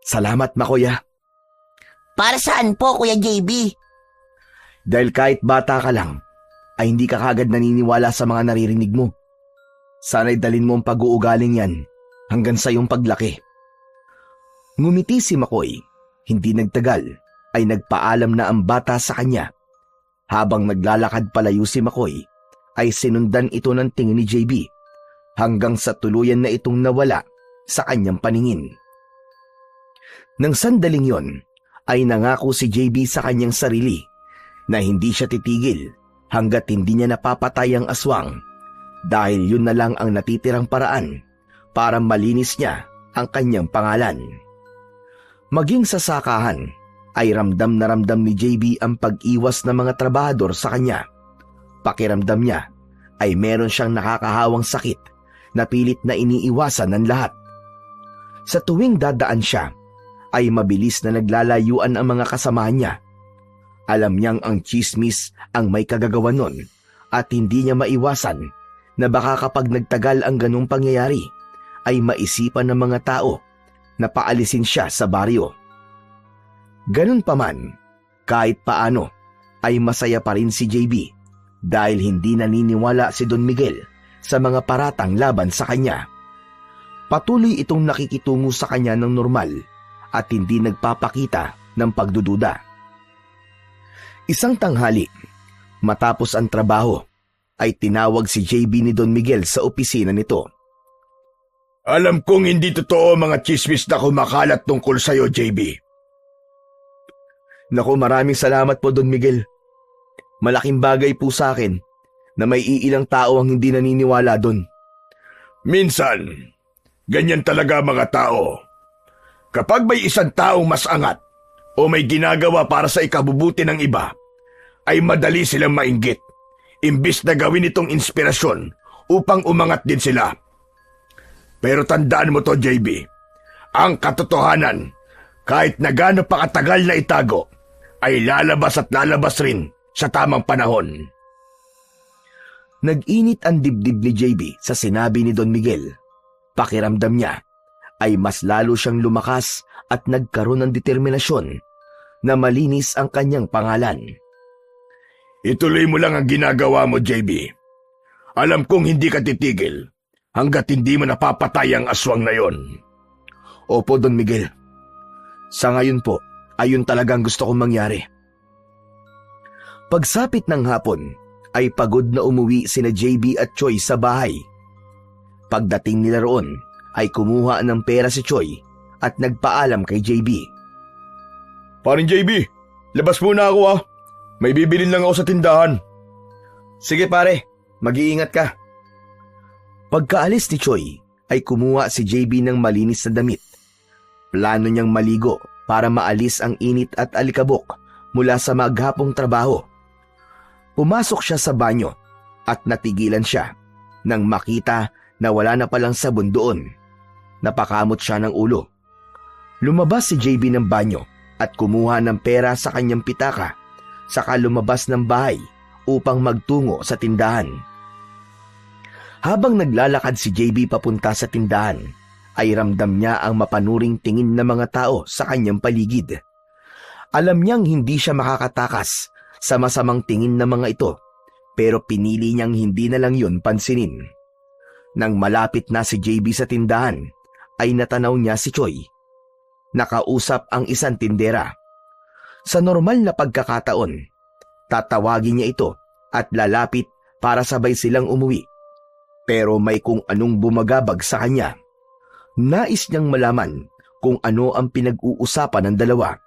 Salamat, Makoy. Para saan po, Kuya JB? Dahil kahit bata ka lang, ay hindi ka kagad naniniwala sa mga naririnig mo. Sana'y dalin mo ang pag-uugaling yan hanggang sa iyong paglaki. Ngumiti si McCoy. Hindi nagtagal ay nagpaalam na ang bata sa kanya. Habang naglalakad palayo si McCoy, ay sinundan ito ng tingin ni JB hanggang sa tuluyan na itong nawala sa kanyang paningin. Nang sandaling yon, ay nangako si JB sa kanyang sarili na hindi siya titigil hanggat hindi niya napapatay ang aswang dahil yun na lang ang natitirang paraan para malinis niya ang kanyang pangalan. Maging sa sakahan, ay ramdam na ramdam ni JB ang pag-iwas ng mga trabahador sa kanya. Pakiramdam niya ay meron siyang nakakahawang sakit na pilit na iniiwasan ng lahat. Sa tuwing dadaan siya, ay mabilis na naglalayuan ang mga kasamahan niya. Alam niyang ang chismis ang may kagagawan nun at hindi niya maiwasan na baka kapag nagtagal ang ganung pangyayari ay maisipan ng mga tao na paalisin siya sa baryo. Ganun pa man, kahit paano ay masaya pa rin si JB dahil hindi naniniwala si Don Miguel sa mga paratang laban sa kanya. Patuloy itong nakikitungo sa kanya ng normal at hindi nagpapakita ng pagdududa. Isang tanghali, matapos ang trabaho, ay tinawag si JB ni Don Miguel sa opisina nito. Alam kong hindi totoo mga chismis na kumakalat tungkol sa'yo, JB. Naku, maraming salamat po Don Miguel. Malaking bagay po sa akin na may iilang tao ang hindi naniniwala doon. Minsan, ganyan talaga mga tao. Kapag may isang taong mas angat o may ginagawa para sa ikabubuti ng iba, ay madali silang mainggit, imbis na gawin itong inspirasyon upang umangat din sila. Pero tandaan mo to, JB, ang katotohanan, kahit na gaano pa katagal na itago, ay lalabas at lalabas rin sa tamang panahon. Nag-init ang dibdib ni JB sa sinabi ni Don Miguel. Pakiramdam niya ay mas lalo siyang lumakas at nagkaroon ng determinasyon na malinis ang kanyang pangalan. Ituloy mo lang ang ginagawa mo, JB. Alam kong hindi ka titigil hanggat hindi mo napapatay ang aswang na yon. Opo, Don Miguel. Sa ngayon po, ayun talagang gusto kong mangyari. Pagsapit ng hapon, ay pagod na umuwi sina JB at Choi sa bahay. Pagdating nila roon, ay kumuha ng pera si Choi at nagpaalam kay JB. Paring JB, labas muna ako ah. May bibilin lang ako sa tindahan. Sige pare, mag-iingat ka. Pagkaalis ni Choi, ay kumuha si JB ng malinis na damit. Plano niyang maligo para maalis ang init at alikabok mula sa maghapong trabaho. Pumasok siya sa banyo at natigilan siya nang makita na wala na palang sabon doon. Napakamot siya ng ulo. Lumabas si JB ng banyo at kumuha ng pera sa kanyang pitaka, saka lumabas ng bahay upang magtungo sa tindahan. Habang naglalakad si JB papunta sa tindahan, ay ramdam niya ang mapanuring tingin ng mga tao sa kanyang paligid. Alam niyang hindi siya makakatakas sa masamang tingin ng mga ito, pero pinili niyang hindi na lang yun pansinin. Nang malapit na si JB sa tindahan, ay natanaw niya si Choi. Nakausap ang isang tindera. Sa normal na pagkakataon, tatawagin niya ito at lalapit para sabay silang umuwi. Pero may kung anong bumagabag sa kanya. Nais niyang malaman kung ano ang pinag-uusapan ng dalawa.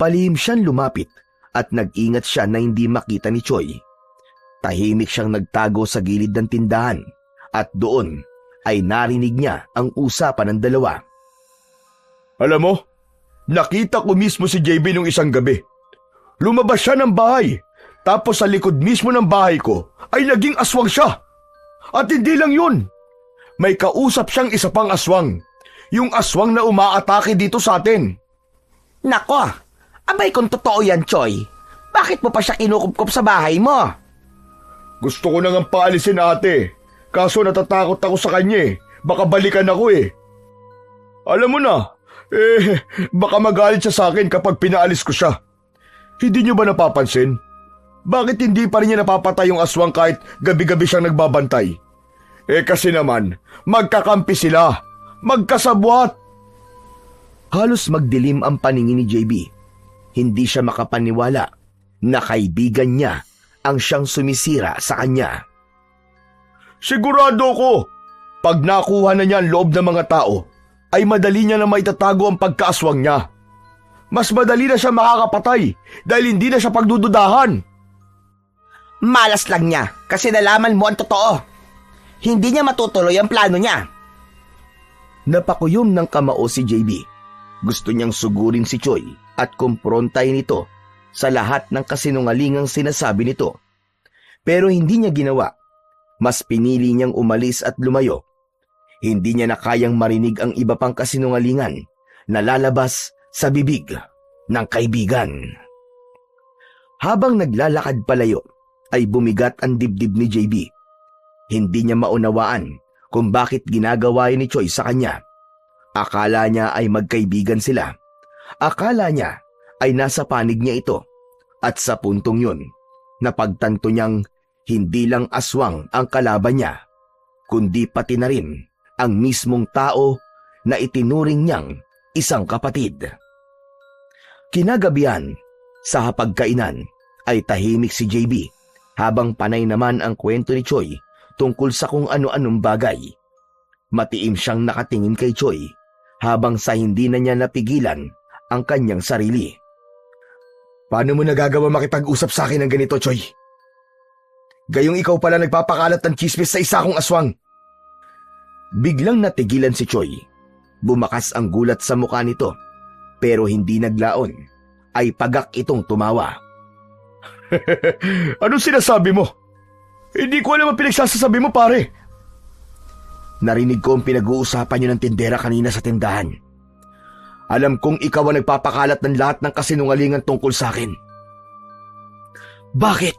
Palihim siyang lumapit at nag-ingat siya na hindi makita ni Choi. Tahimik siyang nagtago sa gilid ng tindahan at doon ay narinig niya ang usapan ng dalawa. Alam mo, nakita ko mismo si JB nung isang gabi. Lumabas siya ng bahay, tapos sa likod mismo ng bahay ko ay naging aswang siya. At hindi lang yun, may kausap siyang isa pang aswang, yung aswang na umaatake dito sa atin. Nako, abay kung totoo yan, Choi, bakit mo pa siya kinukupkup sa bahay mo? Gusto ko nang paalisin ate, kaso natatakot ako sa kanya eh. Baka balikan ako eh. Alam mo na, baka magalit siya sa akin kapag pinaalis ko siya. Hindi niyo ba napapansin? Bakit hindi pa rin niya napapatay yung aswang kahit gabi-gabi siyang nagbabantay? Kasi naman, magkakampi sila Magkasabwat! Halos magdilim ang paningin ni JB. Hindi siya makapaniwala na kaibigan niya ang siyang sumisira sa kanya. Sigurado ko, pag nakuha na niya ang loob ng mga tao, ay madali niya na maitatago ang pagkaaswang niya. Mas madali na siya makakapatay dahil hindi na siya pagdududahan. Malas lang niya kasi nalaman mo ang totoo. Hindi niya matutuloy ang plano niya. Napakuyom ng kamao si JB. Gusto niyang sugurin si Choi at kumprontahin ito sa lahat ng kasinungalingang sinasabi nito. Pero hindi niya ginawa. Mas pinili niyang umalis at lumayo. Hindi niya na kayang marinig ang iba pang kasinungalingan na lalabas sa bibig ng kaibigan. Habang naglalakad palayo, ay bumigat ang dibdib ni JB. Hindi niya maunawaan kung bakit ginagawa ni Choi sa kanya. Akala niya ay magkaibigan sila. Akala niya ay nasa panig niya ito. At sa puntong yun, napagtanto niyang hindi lang aswang ang kalaban niya, kundi pati na rin ang mismong tao na itinuring niyang isang kapatid. Kinagabihan, sa hapagkainan, ay tahimik si JB habang panay naman ang kwento ni Choi tungkol sa kung ano-anong bagay. Matiim siyang nakatingin kay Choi habang sa hindi na niya napigilan ang kanyang sarili. Paano mo nagagawa makipag-usap sa akin ng ganito, Choi? Gayong ikaw pala nagpapakalat ng chismis sa isa kong aswang. Biglang natigilan si Choi. Bumakas ang gulat sa mukha nito, pero hindi naglaon. Ay pagak itong tumawa. Anong sinasabi mo? Hindi ko alam ang pinagsasasabi mo, pare. Narinig ko ang pinag-uusapan niyo ng tindera kanina sa tindahan. Alam kong ikaw ang nagpapakalat ng lahat ng kasinungalingan tungkol sa akin. Bakit?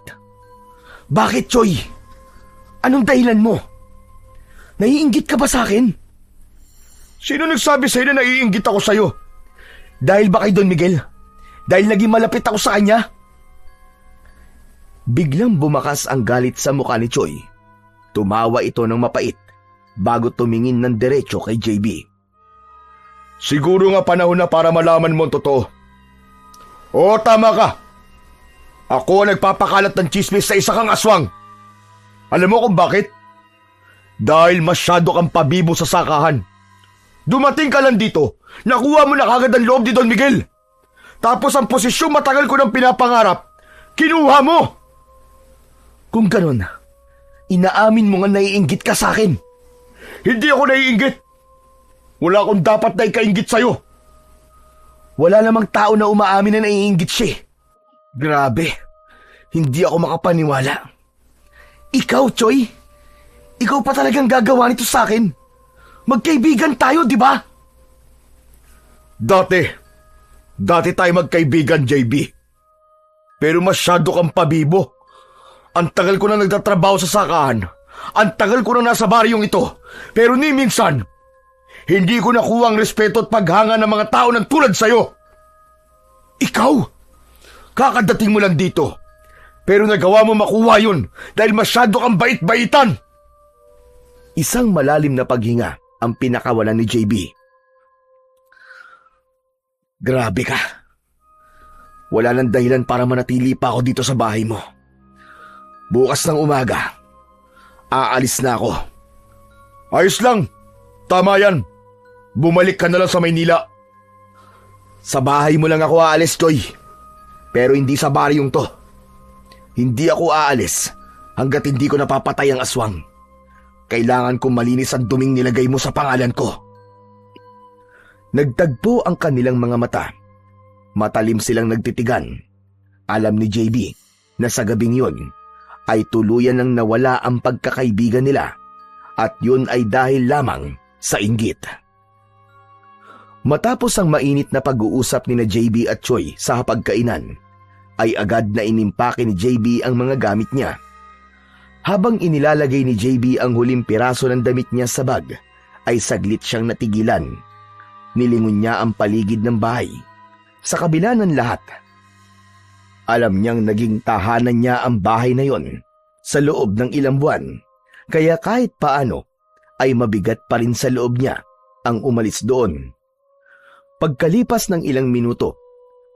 Bakit, Choi? Anong dahilan mo? Naiinggit ka ba sa akin? Sino nagsabi sa'yo na naiinggit ako sa'yo? Dahil ba kay Don Miguel? Dahil naging malapit ako sa kanya? Biglang bumakas ang galit sa mukha ni Choi. Tumawa ito ng mapait bago tumingin ng diretso kay JB. Siguro nga panahon na para malaman mo ang totoo. Oo, tama ka. Ako ang nagpapakalat ng chismis sa isa kang aswang. Alam mo kung bakit? Dahil masyado kang pabibo sa sakahan. Dumating ka lang dito, nakuha mo na kagad ang loob ni Don Miguel. Tapos ang posisyong matagal ko nang pinapangarap, kinuha mo. Kung ganun, inaamin mo nga naiinggit ka sa akin. Hindi ako naiinggit. Wala akong dapat na ikainggit sa'yo. Wala namang tao na umaamin na naiinggit siya. Grabe, hindi ako makapaniwala. Ikaw, Choi? Ikaw pa talagang gagawa nito sa akin? Magkaibigan tayo, di ba? Dati tayo magkaibigan, JB. Pero masyado kang pabibo. Ang tagal ko na nagtatrabaho sa sakahan. Ang tagal ko na nasa baryong ito. Pero ni minsan, hindi ko nakuha ang respeto at paghanga ng mga tao ng tulad sa'yo. Ikaw, kakadating mo lang dito. Pero nagawa mo makuha yun dahil masyado kang bait-baitan. Isang malalim na paghinga ang pinakawalan ni JB. Grabe ka. Wala nang dahilan para manatili pa ako dito sa bahay mo. Bukas ng umaga, aalis na ako. Ayos lang. Tama yan. Bumalik ka na lang sa Maynila. Sa bahay mo lang ako aalis, Choi. Pero hindi sa baryong to. Hindi ako aalis hanggat hindi ko napapatay ang aswang. Kailangan kong malinis ang duming nilagay mo sa pangalan ko. Nagtagpo ang kanilang mga mata. Matalim silang nagtitigan. Alam ni JB na sa gabing yun ay tuluyan nang nawala ang pagkakaibigan nila at yun ay dahil lamang sa inggit. Matapos ang mainit na pag-uusap ni na JB at Choi sa hapagkainan, ay agad na inimpake ni JB ang mga gamit niya. Habang inilalagay ni JB ang huling piraso ng damit niya sa bag, ay saglit siyang natigilan. Nilingon niya ang paligid ng bahay. Sa kabila ng lahat, alam niyang naging tahanan niya ang bahay na yon sa loob ng ilang buwan, kaya kahit paano ay mabigat pa rin sa loob niya ang umalis doon. Pagkalipas ng ilang minuto,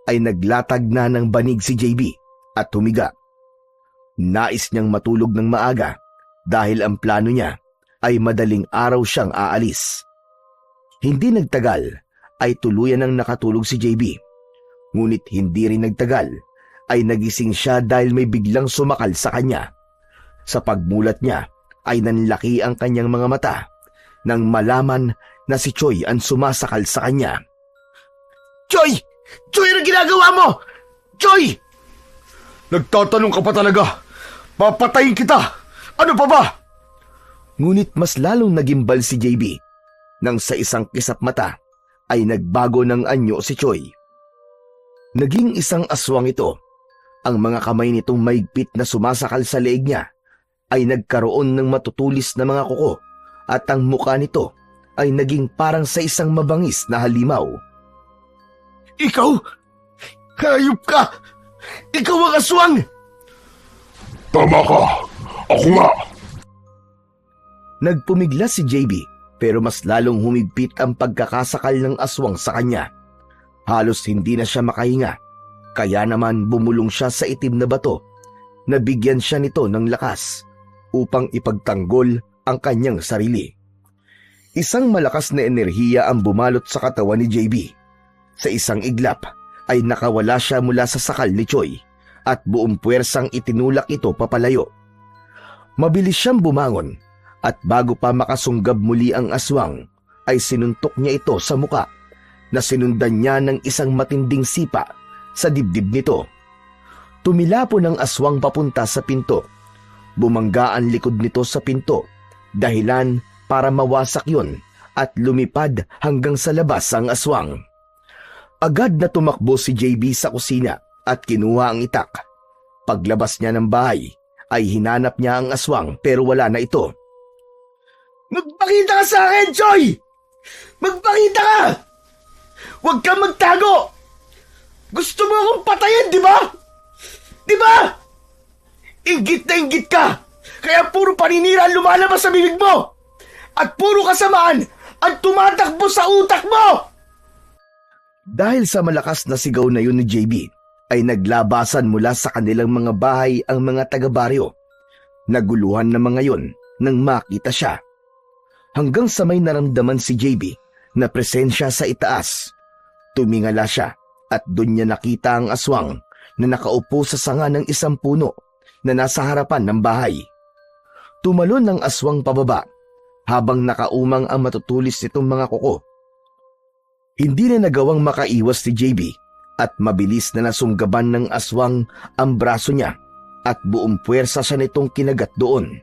ay naglatag na ng banig si JB at humiga. Nais niyang matulog ng maaga dahil ang plano niya ay madaling araw siyang aalis. Hindi nagtagal ay tuluyan ng nakatulog si JB. Ngunit hindi rin nagtagal ay nagising siya dahil may biglang sumakal sa kanya. Sa pagmulat niya ay nanlaki ang kanyang mga mata nang malaman na si Choi ang sumasakal sa kanya. Choy! Choy, ano ginagawa mo? Choy! Nagtatanong ka pa talaga. Papatayin kita. Ano pa ba? Ngunit mas lalong nagimbal si JB nang sa isang kisap mata ay nagbago ng anyo si Choi. Naging isang aswang ito. Ang mga kamay nitong maigpit na sumasakal sa leeg niya ay nagkaroon ng matutulis na mga kuko at ang mukha nito ay naging parang sa isang mabangis na halimaw. Ikaw? Hayop ka! Ikaw ang aswang! Tama ka! Ako nga! Nagpumigla si JB pero mas lalong humigpit ang pagkakasakal ng aswang sa kanya. Halos hindi na siya makahinga, kaya naman bumulong siya sa itim na bato na bigyan siya nito ng lakas upang ipagtanggol ang kanyang sarili. Isang malakas na enerhiya ang bumalot sa katawan ni JB. Sa isang iglap ay nakawala siya mula sa sakal ni Choi at buong puwersang itinulak ito papalayo. Mabilis siyang bumangon at bago pa makasunggab muli ang aswang ay sinuntok niya ito sa muka na sinundan niya ng isang matinding sipa sa dibdib nito. Tumilapo ng aswang papunta sa pinto. Bumangga ang likod nito sa pinto, dahilan para mawasak yon at lumipad hanggang sa labas ang aswang. Agad na tumakbo si JB sa kusina at kinuha ang itak. Paglabas niya ng bahay ay hinanap niya ang aswang pero wala na ito. Magpakita ka sa akin, Choy! Magpakita ka! Huwag kang magtago! Gusto mo akong patayin, di ba? Di ba? Inggit na inggit ka! Kaya puro paninira ang lumalabas sa bibig mo! At puro kasamaan ang tumatakbo sa utak mo! Dahil sa malakas na sigaw na yun ni JB, ay naglabasan mula sa kanilang mga bahay ang mga taga-baryo. Naguluhan na mga yon nang makita siya. Hanggang sa may naramdaman si JB na presensya sa itaas. Tumingala siya at doon niya nakita ang aswang na nakaupo sa sanga ng isang puno na nasa harapan ng bahay. Tumalon ng aswang pababa habang nakaumang ang matutulis nitong mga kuko. Hindi na nagawang makaiwas si JB at mabilis na nasunggaban ng aswang ang braso niya at buong puwersa siya nitong kinagat doon.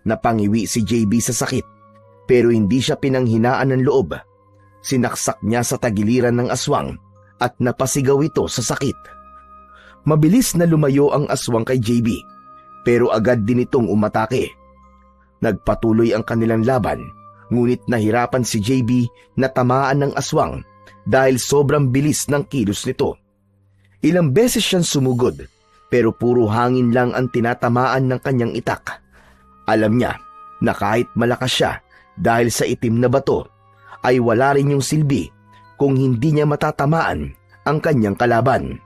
Napangiwi si JB sa sakit pero hindi siya pinanghinaan ng loob. Sinaksak niya sa tagiliran ng aswang at napasigaw ito sa sakit. Mabilis na lumayo ang aswang kay JB pero agad din itong umatake. Nagpatuloy ang kanilang laban. Ngunit nahirapan si JB na tamaan ng aswang dahil sobrang bilis ng kilos nito. Ilang beses siyang sumugod pero puro hangin lang ang tinatamaan ng kanyang itak. Alam niya na kahit malakas siya dahil sa itim na bato ay wala rin yung silbi kung hindi niya matatamaan ang kanyang kalaban.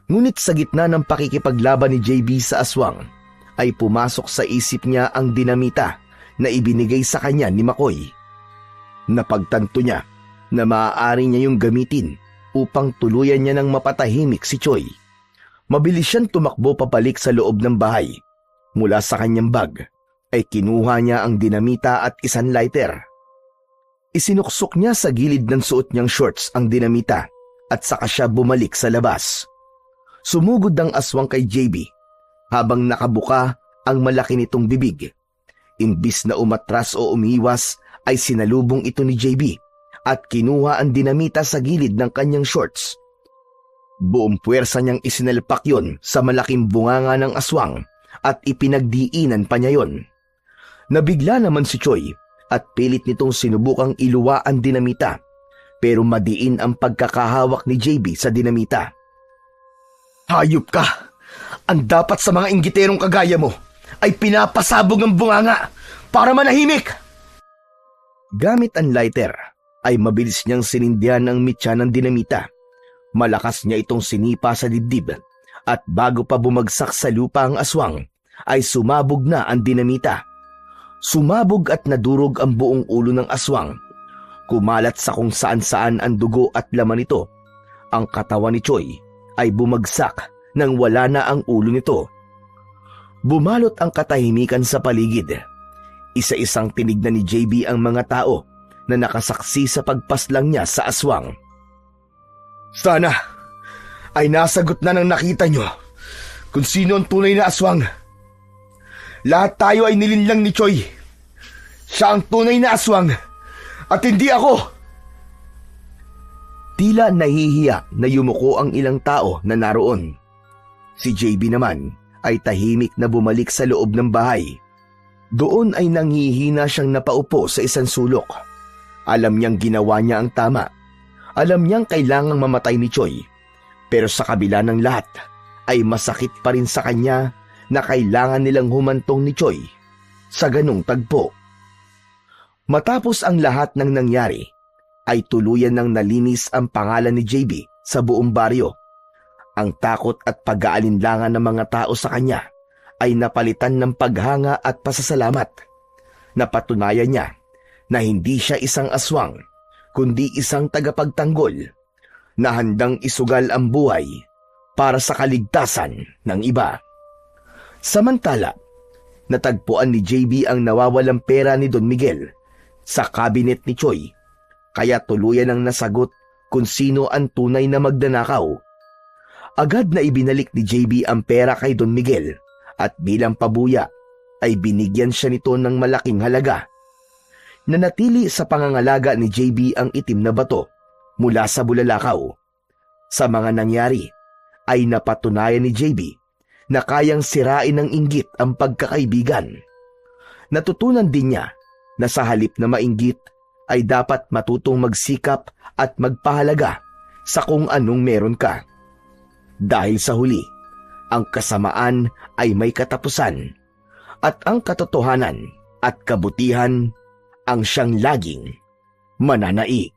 Ngunit sa gitna ng pakikipaglaban ni JB sa aswang ay pumasok sa isip niya ang dinamita na ibinigay sa kanya ni McCoy. Napagtanto niya na maaari niya yung gamitin upang tuluyan niya ng mapatahimik si Choi. Mabilis siyang tumakbo papalik sa loob ng bahay. Mula sa kanyang bag ay kinuha niya ang dinamita at isang lighter. Isinuksok niya sa gilid ng suot niyang shorts ang dinamita at saka siya bumalik sa labas. Sumugod ang aswang kay JB habang nakabuka ang malaki nitong bibig. Imbis na umatras o umiwas ay sinalubong ito ni JB at kinuha ang dinamita sa gilid ng kanyang shorts. Buong puwersa niyang isinalpak yon sa malaking bunganga ng aswang at ipinagdiinan pa niya yon. Nabigla naman si Choi at pilit nitong sinubukang iluwa ang dinamita pero madiin ang pagkakahawak ni JB sa dinamita. Hayop ka! Ang dapat sa mga inggiterong kagaya mo ay pinapasabog ang bunganga para manahimik! Gamit ang lighter, ay mabilis niyang sinindihan ang mitya ng dinamita. Malakas niya itong sinipa sa dibdib at bago pa bumagsak sa lupa ang aswang, ay sumabog na ang dinamita. Sumabog at nadurog ang buong ulo ng aswang. Kumalat sa kung saan-saan ang dugo at laman nito. Ang katawan ni Choi ay bumagsak nang wala na ang ulo nito. Bumalot ang katahimikan sa paligid. Isa-isang tinignan ni JB ang mga tao na nakasaksi sa pagpaslang niya sa aswang. Sana ay nasagot na ng nakita nyo kung sino ang tunay na aswang. Lahat tayo ay nilinlang ni Choi. Siya ang tunay na aswang at hindi ako. Tila nahihiya na yumuko ang ilang tao na naroon. Si JB naman ay tahimik na bumalik sa loob ng bahay. Doon ay nanghihina siyang napaupo sa isang sulok. Alam niyang ginawa niya ang tama. Alam niyang kailangang mamatay ni Choi. Pero sa kabila ng lahat, ay masakit pa rin sa kanya na kailangan nilang humantong ni Choi sa ganung tagpo. Matapos ang lahat ng nangyari, ay tuluyan ng nalinis ang pangalan ni JB sa buong baryo. Ang takot at pag-aalinlangan ng mga tao sa kanya ay napalitan ng paghanga at pasasalamat. Napatunayan niya na hindi siya isang aswang, kundi isang tagapagtanggol na handang isugal ang buhay para sa kaligtasan ng iba. Samantala, natagpuan ni JB ang nawawalang pera ni Don Miguel sa cabinet ni Choi, kaya tuluyan ang nasagot kung sino ang tunay na magnanakaw. Agad na ibinalik ni JB ang pera kay Don Miguel at bilang pabuya ay binigyan siya nito ng malaking halaga. Nanatili sa pangangalaga ni JB ang itim na bato mula sa bulalakaw. Sa mga nangyari ay napatunayan ni JB na kayang sirain ng inggit ang pagkakaibigan. Natutunan din niya na sa halip na mainggit ay dapat matutong magsikap at magpahalaga sa kung anong meron ka. Dahil sa huli, ang kasamaan ay may katapusan at ang katotohanan at kabutihan ang siyang laging mananaig.